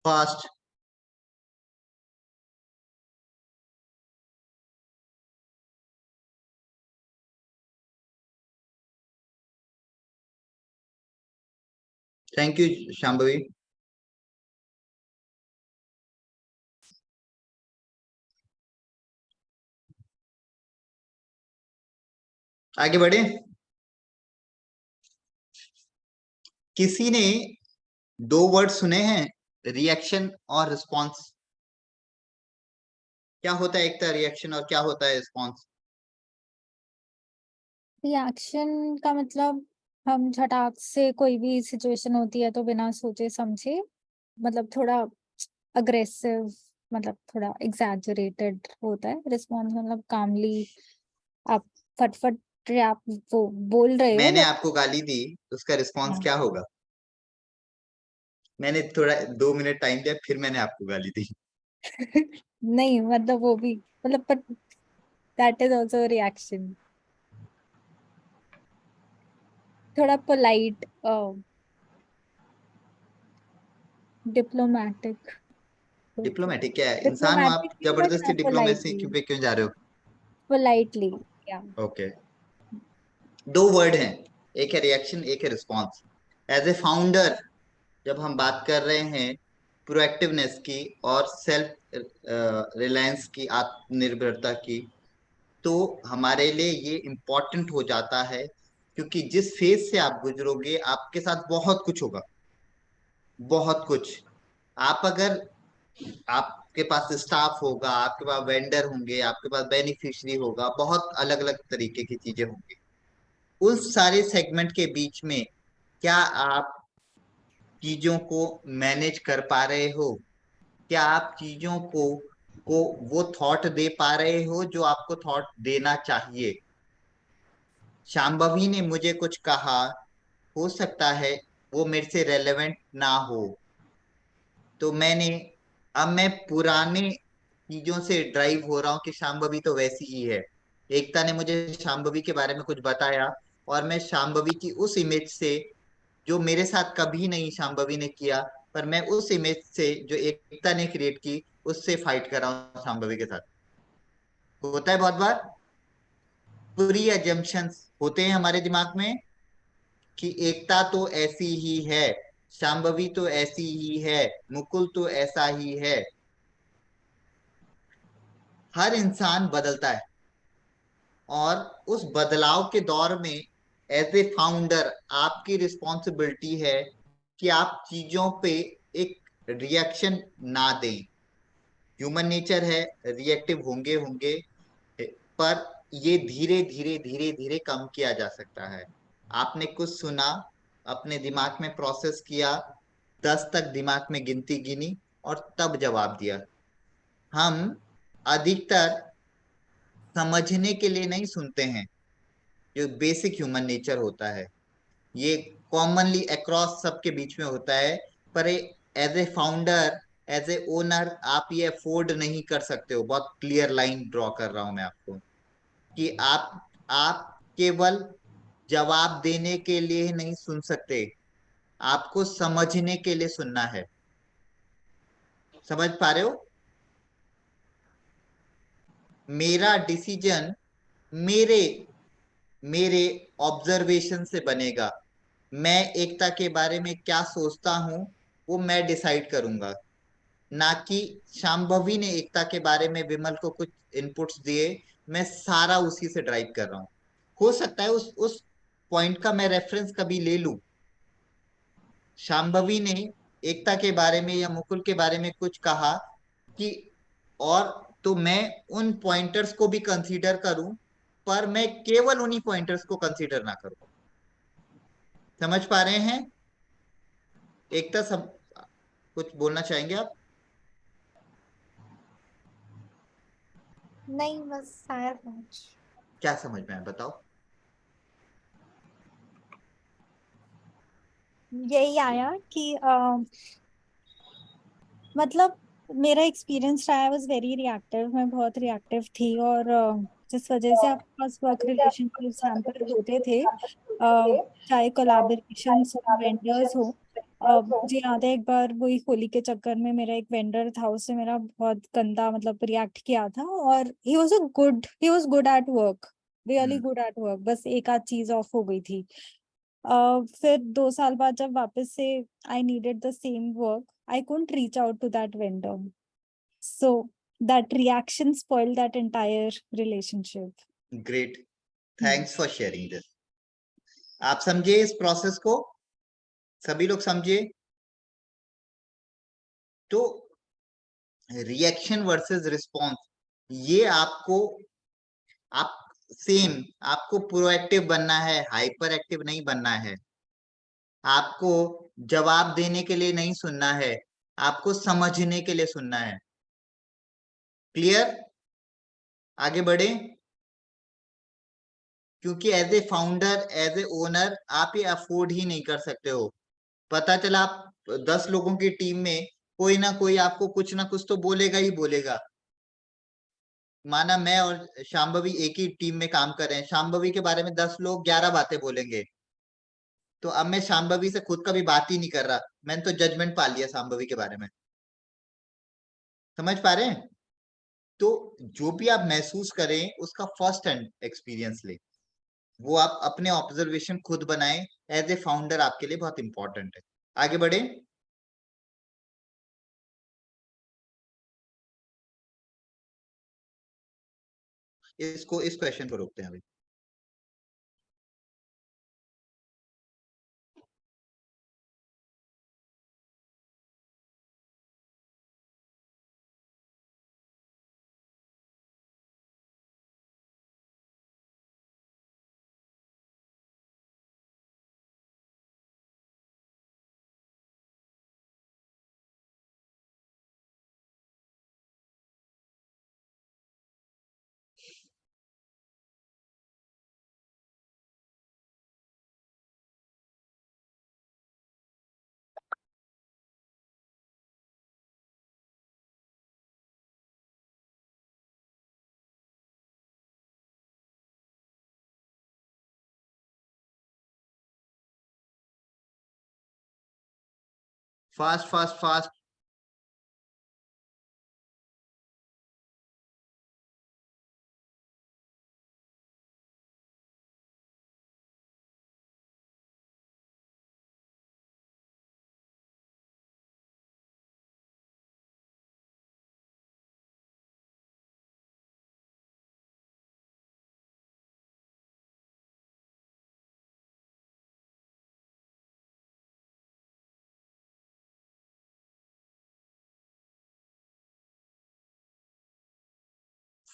फास्ट। Thank you Shambhavi. आगे बढ़े। किसी ने 2 वर्ड सुने हैं, रिएक्शन और रिस्पॉन्स? क्या होता है एक तो रिएक्शन और क्या होता है रिस्पॉन्स? रिएक्शन का मतलब हम झटाक से कोई भी सिचुएशन होती है तो बिना सोचे समझे मतलब थोड़ा अग्रेसिव, मतलब थोड़ा एग्जैजरेटेड होता है। रिस्पॉन्स मतलब कामली आप फटफट आप वो बोल रहे हो मैंने बट आपको गाली दी, उसका रिस्पॉन्स हाँ। क्या होगा? मैंने थोड़ा 2 मिनट टाइम दिया, फिर मैंने आपको गाली दी। नहीं मतलब वो भी मतलब but that is also reaction. थोड़ा पोलाइट डिप्लोमेटिक डिप्लोमेटिक क्या है? इंसान हो आप, डिप्लोमेटिक नहीं बट जबरदस्ती डिप्लोमेसी पोलाइटली पे क्यों जा रहे पोलाइटली या हो? ओके, 2 वर्ड हैं, एक है रिएक्शन, एक है रिस्पॉन्स। एज ए फाउंडर जब हम बात कर रहे हैं प्रोएक्टिवनेस की और सेल्फ रिलायंस की, आत्मनिर्भरता की, तो हमारे लिए ये इम्पोर्टेंट हो जाता है, क्योंकि जिस फेज से आप गुजरोगे आपके साथ बहुत कुछ होगा, बहुत कुछ। आप अगर, आपके पास स्टाफ होगा, आपके पास वेंडर होंगे, आपके पास बेनिफिशियरी होगा, बहुत अलग अलग तरीके की चीजें होंगी। उस सारे सेगमेंट के बीच में क्या आप चीजों को मैनेज कर पा रहे हो? क्या आप चीजों को वो थॉट दे पा रहे हो जो आपको थॉट देना चाहिए? शांभवी ने मुझे कुछ कहा, हो सकता है वो मेरे से रेलेवेंट ना हो, तो अब मैं पुराने चीजों से ड्राइव हो रहा हूँ कि शांभवी तो वैसी ही है। एकता ने मुझे शांभवी के बारे में कुछ बताया, और मैं शांभवी की उस इमेज से, जो मेरे साथ कभी नहीं शांभवी ने किया, पर मैं उस इमेज से जो एकता ने क्रिएट की, उससे फाइट कर रहा हूँ शांभवी के साथ। होता है बहुत बार। प्री एजम्पशंस होते हैं हमारे दिमाग में कि एकता तो ऐसी ही है, शांभवी तो ऐसी ही है, मुकुल तो ऐसा ही है। हर इंसान बदलता है और उस बदलाव के दौर में एज ए फाउंडर आपकी रिस्पॉन्सिबिलिटी है कि आप चीजों पे एक रिएक्शन ना दें। ह्यूमन नेचर है, रिएक्टिव होंगे होंगे, पर ये धीरे धीरे धीरे धीरे कम किया जा सकता है। आपने कुछ सुना, अपने दिमाग में प्रोसेस किया, 10 तक दिमाग में गिनती गिनी और तब जवाब दिया। हम अधिकतर समझने के लिए नहीं सुनते हैं, जो बेसिक ह्यूमन नेचर होता है। ये कॉमनली अक्रॉस सबके बीच में होता है, पर as a founder, as a owner आप ये अफोर्ड नहीं कर सकते हो। बहुत क्लियर लाइन ड्रॉ कर रहा हूं मैं आपको कि आप केवल जवाब देने के लिए नहीं सुन सकते, आपको समझने के लिए सुनना है। समझ पा रहे हो? मेरा डिसीजन मेरे मेरे ऑब्जर्वेशन से बनेगा। मैं एकता के बारे में क्या सोचता हूं वो मैं डिसाइड करूंगा, ना कि शांभवी ने एकता के बारे में विमल को कुछ इनपुट्स दिए, मैं सारा उसी से ड्राइव कर रहा हूं। हो सकता है उस पॉइंट का मैं रेफरेंस कभी ले लूं। शांभवी ने एकता के बारे में या मुकुल के बारे में कुछ कहा कि, और तो मैं उन पॉइंटर्स को भी कंसीडर करूं, पर मैं केवल उन्हीं पॉइंटर्स को कंसीडर ना करूं। समझ पा रहे हैं? एकता, सब कुछ बोलना चाहेंगे आप? नहीं, बस आया समझ। क्या समझ में आया बताओ। यही आया कि मतलब मेरा एक्सपीरियंस रहा, आई वाज वेरी रिएक्टिव, मैं बहुत रिएक्टिव थी। और जिस वजह से आपके पास वर्क रिलेशनशिप्स हैम्पर होते थे, चाहे कोलैबोरेशन हो, वेंडर्स हो। मुझे याद है एक बार वही होली के चक्कर में मेरा एक वेंडर था, उससे मेरा बहुत गंदा मतलब रिएक्ट किया था। और he was good at work, really good at work, बस एक आध चीज ऑफ हो गई थी। फिर 2 साल बाद जब वापस से I needed the same work, I couldn't reach out to that vendor. So that reaction spoiled that entire relationship. Great, thanks for sharing this. आप समझे इस प्रोसेस को? सभी लोग समझे? तो रिएक्शन वर्सेस रिस्पॉन्स, ये आप सेम आपको प्रोएक्टिव बनना है, हाइपर एक्टिव नहीं बनना है। आपको जवाब देने के लिए नहीं सुनना है, आपको समझने के लिए सुनना है। क्लियर? आगे बढ़े, क्योंकि as a founder, as a owner आप ये अफोर्ड ही नहीं कर सकते हो। पता चला आप 10 लोगों की टीम में कोई ना कोई आपको कुछ ना कुछ तो बोलेगा ही बोलेगा। माना मैं और शांभवी एक ही टीम में काम कर रहे हैं, शांभवी के बारे में 10 लोग 11 बातें बोलेंगे, तो अब मैं शांभवी से खुद कभी बात ही नहीं कर रहा, मैंने तो जजमेंट पा लिया शांभवी के बारे में। समझ पा रहे हैं? तो जो भी आप महसूस करें उसका फर्स्ट हैंड एक्सपीरियंस ले, वो आप अपने ऑब्जर्वेशन खुद बनाएं। एज ए फाउंडर आपके लिए बहुत इंपॉर्टेंट है। आगे बढ़े। इस क्वेश्चन को रोकते हैं अभी। Fast fast fast.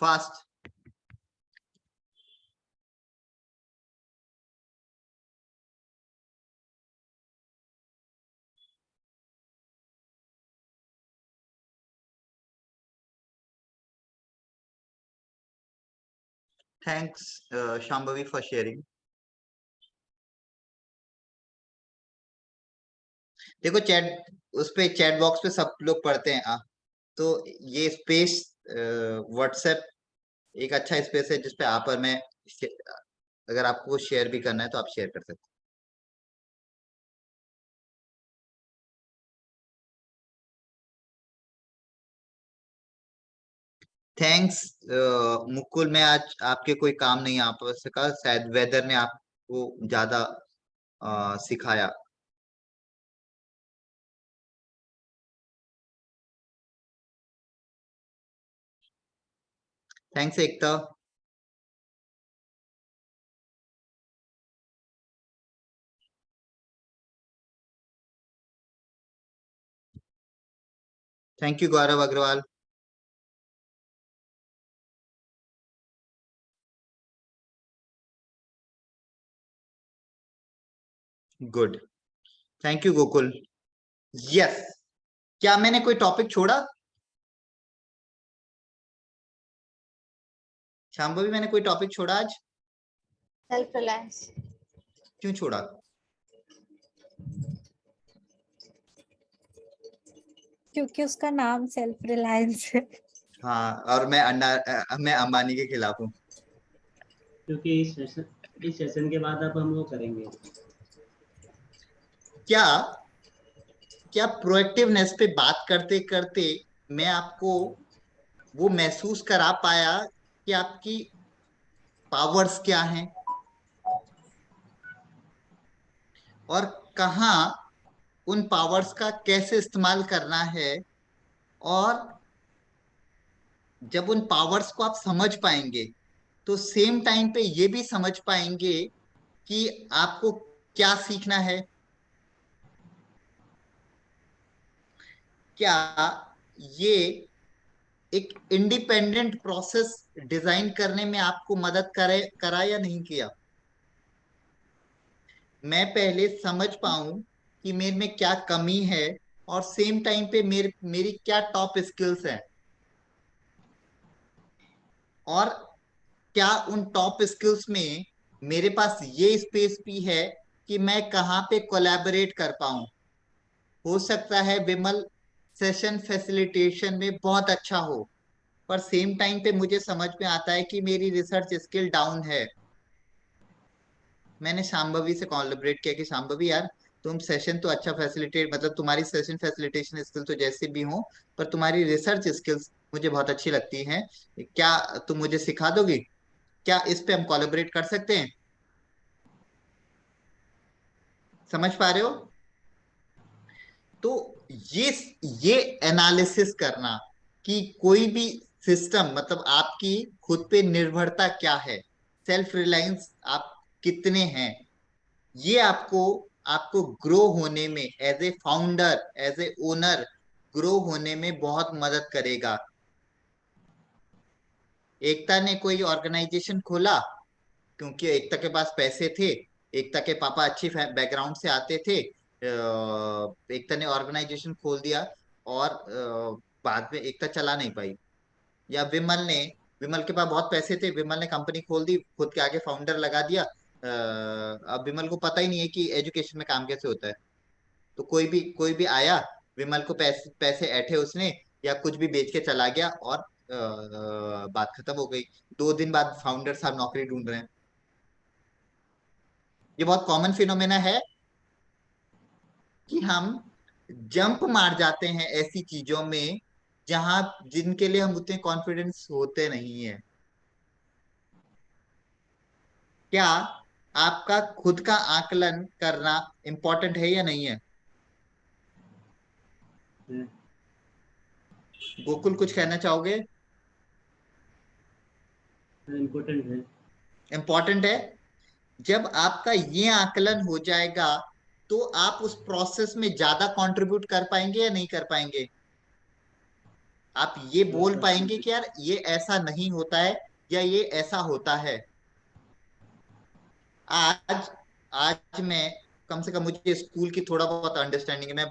Fast. Thanks Shambhavi for sharing. देखो चैट, उस पे चैट बॉक्स पे सब लोग पढ़ते हैं। तो ये स्पेस व्हाट्सएप एक अच्छा स्पेस है जिसपे आप और मैं, अगर आपको शेयर भी करना है तो आप शेयर कर सकते हैं। थैंक्स मुकुल। मैं आज आपके कोई काम नहीं आ सका, शायद वेदर ने आपको ज्यादा सिखाया। Thanks Ekta. Thank you Gaurav Agarwal. Good, thank you Gokul. Yes, क्या मैंने कोई टॉपिक छोड़ा? शांभवी मैंने कोई टॉपिक छोड़ा आज? Self reliance. क्यों छोड़ा? क्योंकि उसका नाम सेल्फ रिलायंस है। हाँ, और मैं अंबानी के खिलाफ हूँ। क्योंकि इस सेशन के बाद अब हम वो करेंगे। क्या क्या प्रोएक्टिवनेस पे बात करते करते मैं आपको वो महसूस करा पाया कि आपकी पावर्स क्या हैं और कहाँ उन पावर्स का कैसे इस्तेमाल करना है, और जब उन पावर्स को आप समझ पाएंगे तो सेम टाइम पे ये भी समझ पाएंगे कि आपको क्या सीखना है। क्या ये एक इंडिपेंडेंट प्रोसेस डिजाइन करने में आपको मदद करा या नहीं किया? मैं पहले समझ पाऊं कि मेरे में क्या कमी है और सेम टाइम पे मेरी क्या टॉप स्किल्स हैं, और क्या उन टॉप स्किल्स में मेरे पास ये स्पेस भी है कि मैं कहाँ पे कोलैबोरेट कर पाऊं। हो सकता है विमल सेशन फैसिलिटेशन में बहुत अच्छा हो, पर सेम टाइम पे मुझे समझ में आता है कि मेरी रिसर्च स्किल डाउन है। मैंने शांभवी से कोलैबोरेट किया कि शांभवी यार, तुम सेशन तो अच्छा फैसिलिटेट, मतलब तुम्हारी सेशन फैसिलिटेशन स्किल तो जैसे भी हो, पर तुम्हारी रिसर्च स्किल्स मुझे बहुत अच्छी लगती हैं। क्या तुम मुझे सिखा दोगी? क्या इस पे हम कोलैबोरेट कर सकते हैं? समझ पा रहे हो? तो ये ये एनालिसिस करना कि कोई भी सिस्टम, मतलब आपकी खुद पे निर्भरता क्या है, सेल्फ रिलायंस आप कितने हैं, ये आपको आपको ग्रो होने में, as a founder, as a owner grow होने में बहुत मदद करेगा। एकता ने कोई ऑर्गेनाइजेशन खोला क्योंकि एकता के पास पैसे थे, एकता के पापा अच्छी बैकग्राउंड से आते थे। एकता ने ऑर्गेनाइजेशन खोल दिया और बाद में एकता चला नहीं पाई। या विमल के पास बहुत पैसे थे, विमल ने कंपनी खोल दी, खुद के आगे फाउंडर लगा दिया। अब विमल को पता ही नहीं है कि एजुकेशन में काम कैसे होता है। तो कोई भी आया, विमल को पैसे पैसे ऐठे उसने, या कुछ भी बेच के चला गया, और बात खत्म हो गई। 2 दिन बाद फाउंडर साहब नौकरी ढूंढ रहे हैं। ये बहुत कॉमन फिनोमेना है कि हम जंप मार जाते हैं ऐसी चीजों में जहां जिनके लिए हम उतने कॉन्फिडेंस होते नहीं है। क्या आपका खुद का आकलन करना इंपॉर्टेंट है या नहीं है? गोकुल कुछ कहना चाहोगे? इम्पोर्टेंट है। इम्पॉर्टेंट है। जब आपका ये आकलन हो जाएगा तो आप उस प्रोसेस में ज्यादा कंट्रीब्यूट कर पाएंगे या नहीं कर पाएंगे? आप ये बोल पाएंगे कि यार ये ऐसा नहीं होता है या ये ऐसा होता है। आज आज मैं कम से कम, मुझे स्कूल की थोड़ा बहुत अंडरस्टैंडिंग है।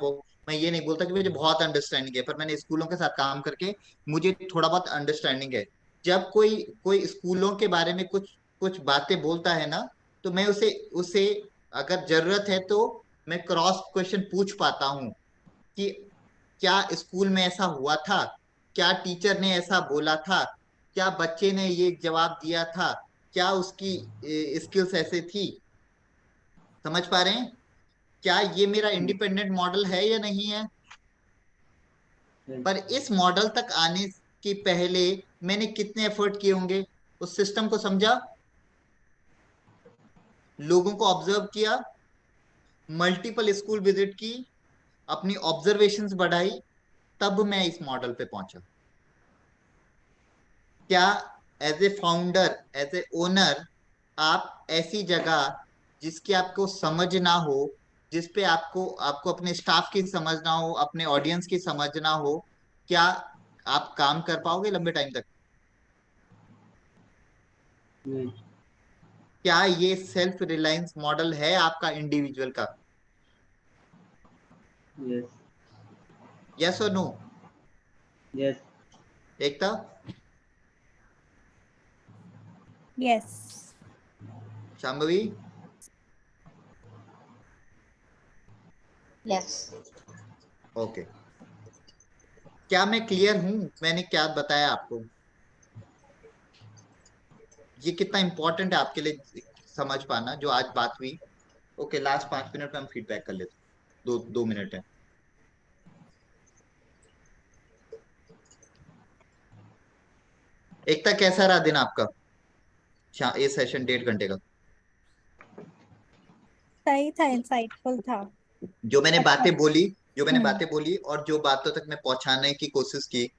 मैं ये नहीं बोलता कि मुझे बहुत अंडरस्टैंडिंग है, पर मैंने स्कूलों के साथ काम करके मुझे थोड़ा बहुत अंडरस्टैंडिंग है। जब कोई कोई स्कूलों के बारे में कुछ कुछ बातें बोलता है ना, तो मैं उसे उसे अगर जरूरत है तो मैं क्रॉस क्वेश्चन पूछ पाता हूँ कि क्या स्कूल में ऐसा हुआ था, क्या टीचर ने ऐसा बोला था, क्या बच्चे ने ये जवाब दिया था, क्या उसकी स्किल्स ऐसे थी। समझ पा रहे हैं? क्या ये मेरा इंडिपेंडेंट मॉडल है या नहीं है? पर इस मॉडल तक आने के पहले मैंने कितने एफर्ट किए होंगे, उस सिस्टम को समझा, लोगों को ऑब्जर्व किया, मल्टीपल स्कूल विजिट की, अपनी ऑब्जर्वेशंस बढ़ाई, तब मैं इस मॉडल पे पहुंचा। क्या as a founder, as a owner, आप ऐसी जगह जिसकी आपको समझ ना हो, जिस पे आपको आपको अपने स्टाफ की समझ ना हो, अपने ऑडियंस की समझ ना हो, क्या आप काम कर पाओगे लंबे टाइम तक? नहीं। क्या ये सेल्फ रिलायंस मॉडल है आपका इंडिविजुअल का? यस। यस और नो? यस। एकता? यस। शांभवी? यस। ओके। क्या मैं क्लियर हूं? मैंने क्या बताया आपको? ये कितना इंपॉर्टेंट है आपके लिए समझ पाना जो आज बात हुई? ओके, लास्ट 5 मिनट में हम फीडबैक कर लेते हैं। 2 मिनट है। एकता, कैसा रहा दिन आपका? ये सेशन 1.5 घंटे का सही था, इंसाइटफुल था। जो मैंने अच्छा। बातें बोली, जो मैंने हम्म। बातें बोली और जो बातों तक मैं पहुंचाने की कोशिश की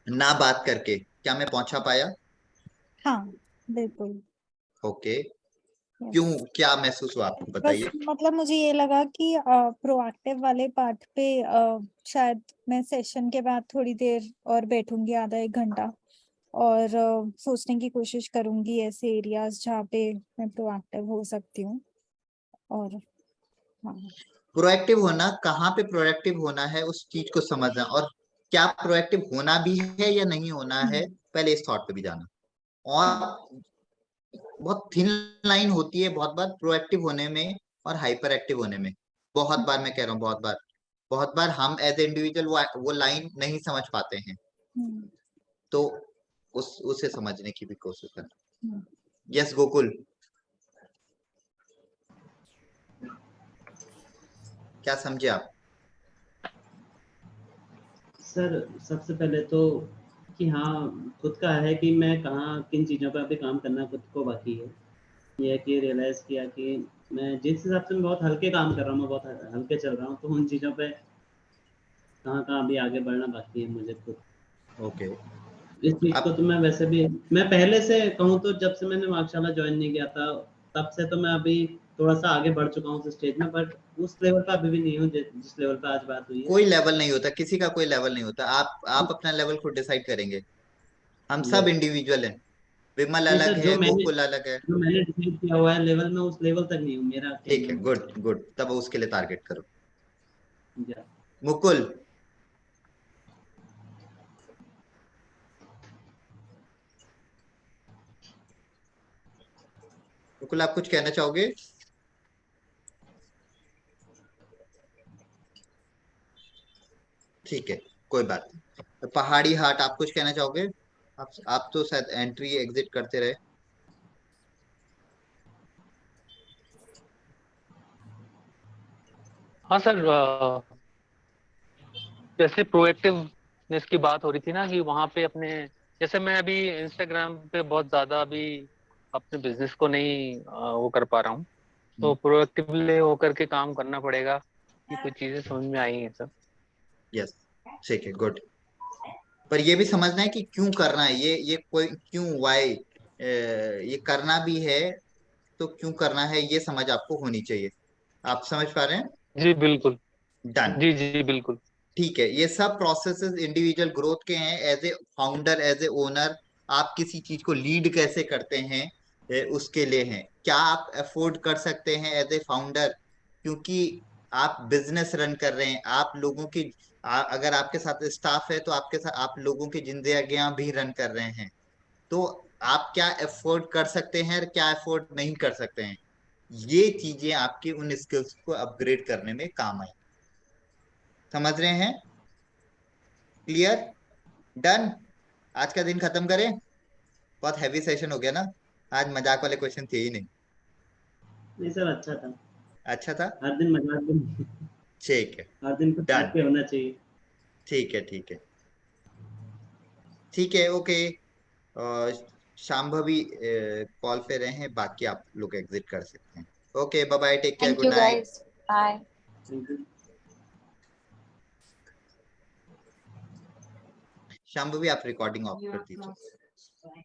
ना बात करके, क्या मैं पहुंचा पाया? हाँ, बिल्कुल। ओके। क्यों, यस। क्या महसूस हुआ आपको, बस बताइए। मतलब मुझे ये लगा कि प्रोएक्टिव वाले पार्ट पे शायद मैं सेशन के बाद थोड़ी देर और बैठूंगी, आधा एक घंटा, और सोचने की कोशिश करूंगी ऐसे एरियाज जहाँ पे मैं प्रोएक्टिव हो सकती हूँ। और हाँ। प्रोएक्टिव होना, कहाँ पे प्रोएक्टिव होना है उस चीज को समझना, और क्या प्रोएक्टिव होना भी है या नहीं होना है, पहले इस थॉट पे भी जाना। और बहुत थिन लाइन होती है बहुत बार प्रोएक्टिव होने में और हाइपर एक्टिव होने में। बहुत बार, मैं कह रहा हूँ बहुत बार हम एज ए इंडिविजुअल वो लाइन नहीं समझ पाते हैं। हम्म। तो उसे समझने की भी कोशिश करना। हम्म। यस गोकुल, क्या समझे आप? सर सबसे पहले तो कि हाँ, खुद का है कि मैं कहाँ किन चीज़ों पे अभी काम करना खुद को बाकी है। ये कि रियलाइज़ किया कि मैं जिस हिसाब से मैं बहुत हल्के काम कर रहा हूँ, मैं बहुत हल्के चल रहा हूँ, तो उन चीज़ों पे कहाँ अभी आगे बढ़ना बाकी है मुझे खुद। ओके। इस चीज़ को तो मैं वैसे भी, मैं पहले से कहूँ तो जब से मैंने पाठशाला ज्वाइन नहीं किया था, तब से तो मैं अभी थोड़ा सा आगे बढ़ चुका हूँ उस स्टेज में, बट उस लेवल पे अभी भी नहीं हूँ जिस लेवल पे आज बात हुई है। कोई लेवल नहीं होता, किसी का कोई लेवल नहीं होता। आप अपना लेवल खुद डिसाइड करेंगे। हम सब यस। इंडिविजुअल हैं। विमल नहीं अलग सर, है, गोकुल अलग है। जो मैंने डिसाइड किया हुआ है लेवल में, उस लेवल तक नहीं हूँ, मेरा ठीक कहना है, है। गुड गुड, तब उसके लिए टारगेट करो। या मुकुल, मुकुल आप कुछ कहना चाहोगे? ठीक है, कोई बात नहीं। तो पहाड़ी हाट, आप कुछ कहना चाहोगे? आप तो शायद एंट्री एग्जिट करते रहे। हाँ सर, जैसे प्रोएक्टिवनेस की बात हो रही थी ना कि वहां पे अपने, जैसे मैं अभी इंस्टाग्राम पे बहुत ज्यादा अभी अपने बिजनेस को नहीं वो कर पा रहा हूँ, तो प्रोएक्टिवली होकर के काम करना पड़ेगा। कि कुछ चीजें समझ में आई हैं सर। यस, ठीक है, गुड। पर ये भी समझना है कि क्यों करना है, ये कोई क्यों, वाई, ये करना भी है तो क्यों करना है, ये समझ आपको होनी चाहिए। आप समझ पा रहे हैं? जी बिल्कुल। डन। जी जी बिल्कुल। ठीक है, ये सब प्रोसेसेस इंडिविजुअल ग्रोथ के हैं। As a founder, as a owner, आप किसी चीज को लीड कैसे करते हैं उसके लिए हैं। क्या आप अफोर्ड कर सकते हैं एज ए फाउंडर, क्योंकि आप बिजनेस रन कर रहे हैं, आप लोगों की अगर आपके साथ स्टाफ है तो आपके साथ आप लोगों की जिंदगियां भी रन कर रहे हैं। तो आप क्या अफोर्ड कर सकते हैं और क्या अफोर्ड नहीं कर सकते हैं, ये चीजें आपकी उन स्किल्स को अपग्रेड करने में काम आई। समझ रहे हैं? क्लियर? डन? आज का दिन खत्म करें? बहुत हैवी सेशन हो गया ना आज, मजाक वाले क्वेश्चन थे ही नहीं। नहीं सर, अच्छा था। अच्छा था? हर दिन मजाक भी नहीं, ठीक है, हर दिन कुछ डन। बात पे होना चाहिए। ठीक है, ठीक है, ठीक है, ओके। शाम भी कॉल पे रहे हैं, बाकी आप लोग एग्जिट कर सकते हैं। Okay, bye bye, take care, thank good you night. Guys, bye. Thank you. शाम भी आप रिकॉर्डिंग ऑफ कर दीजिए।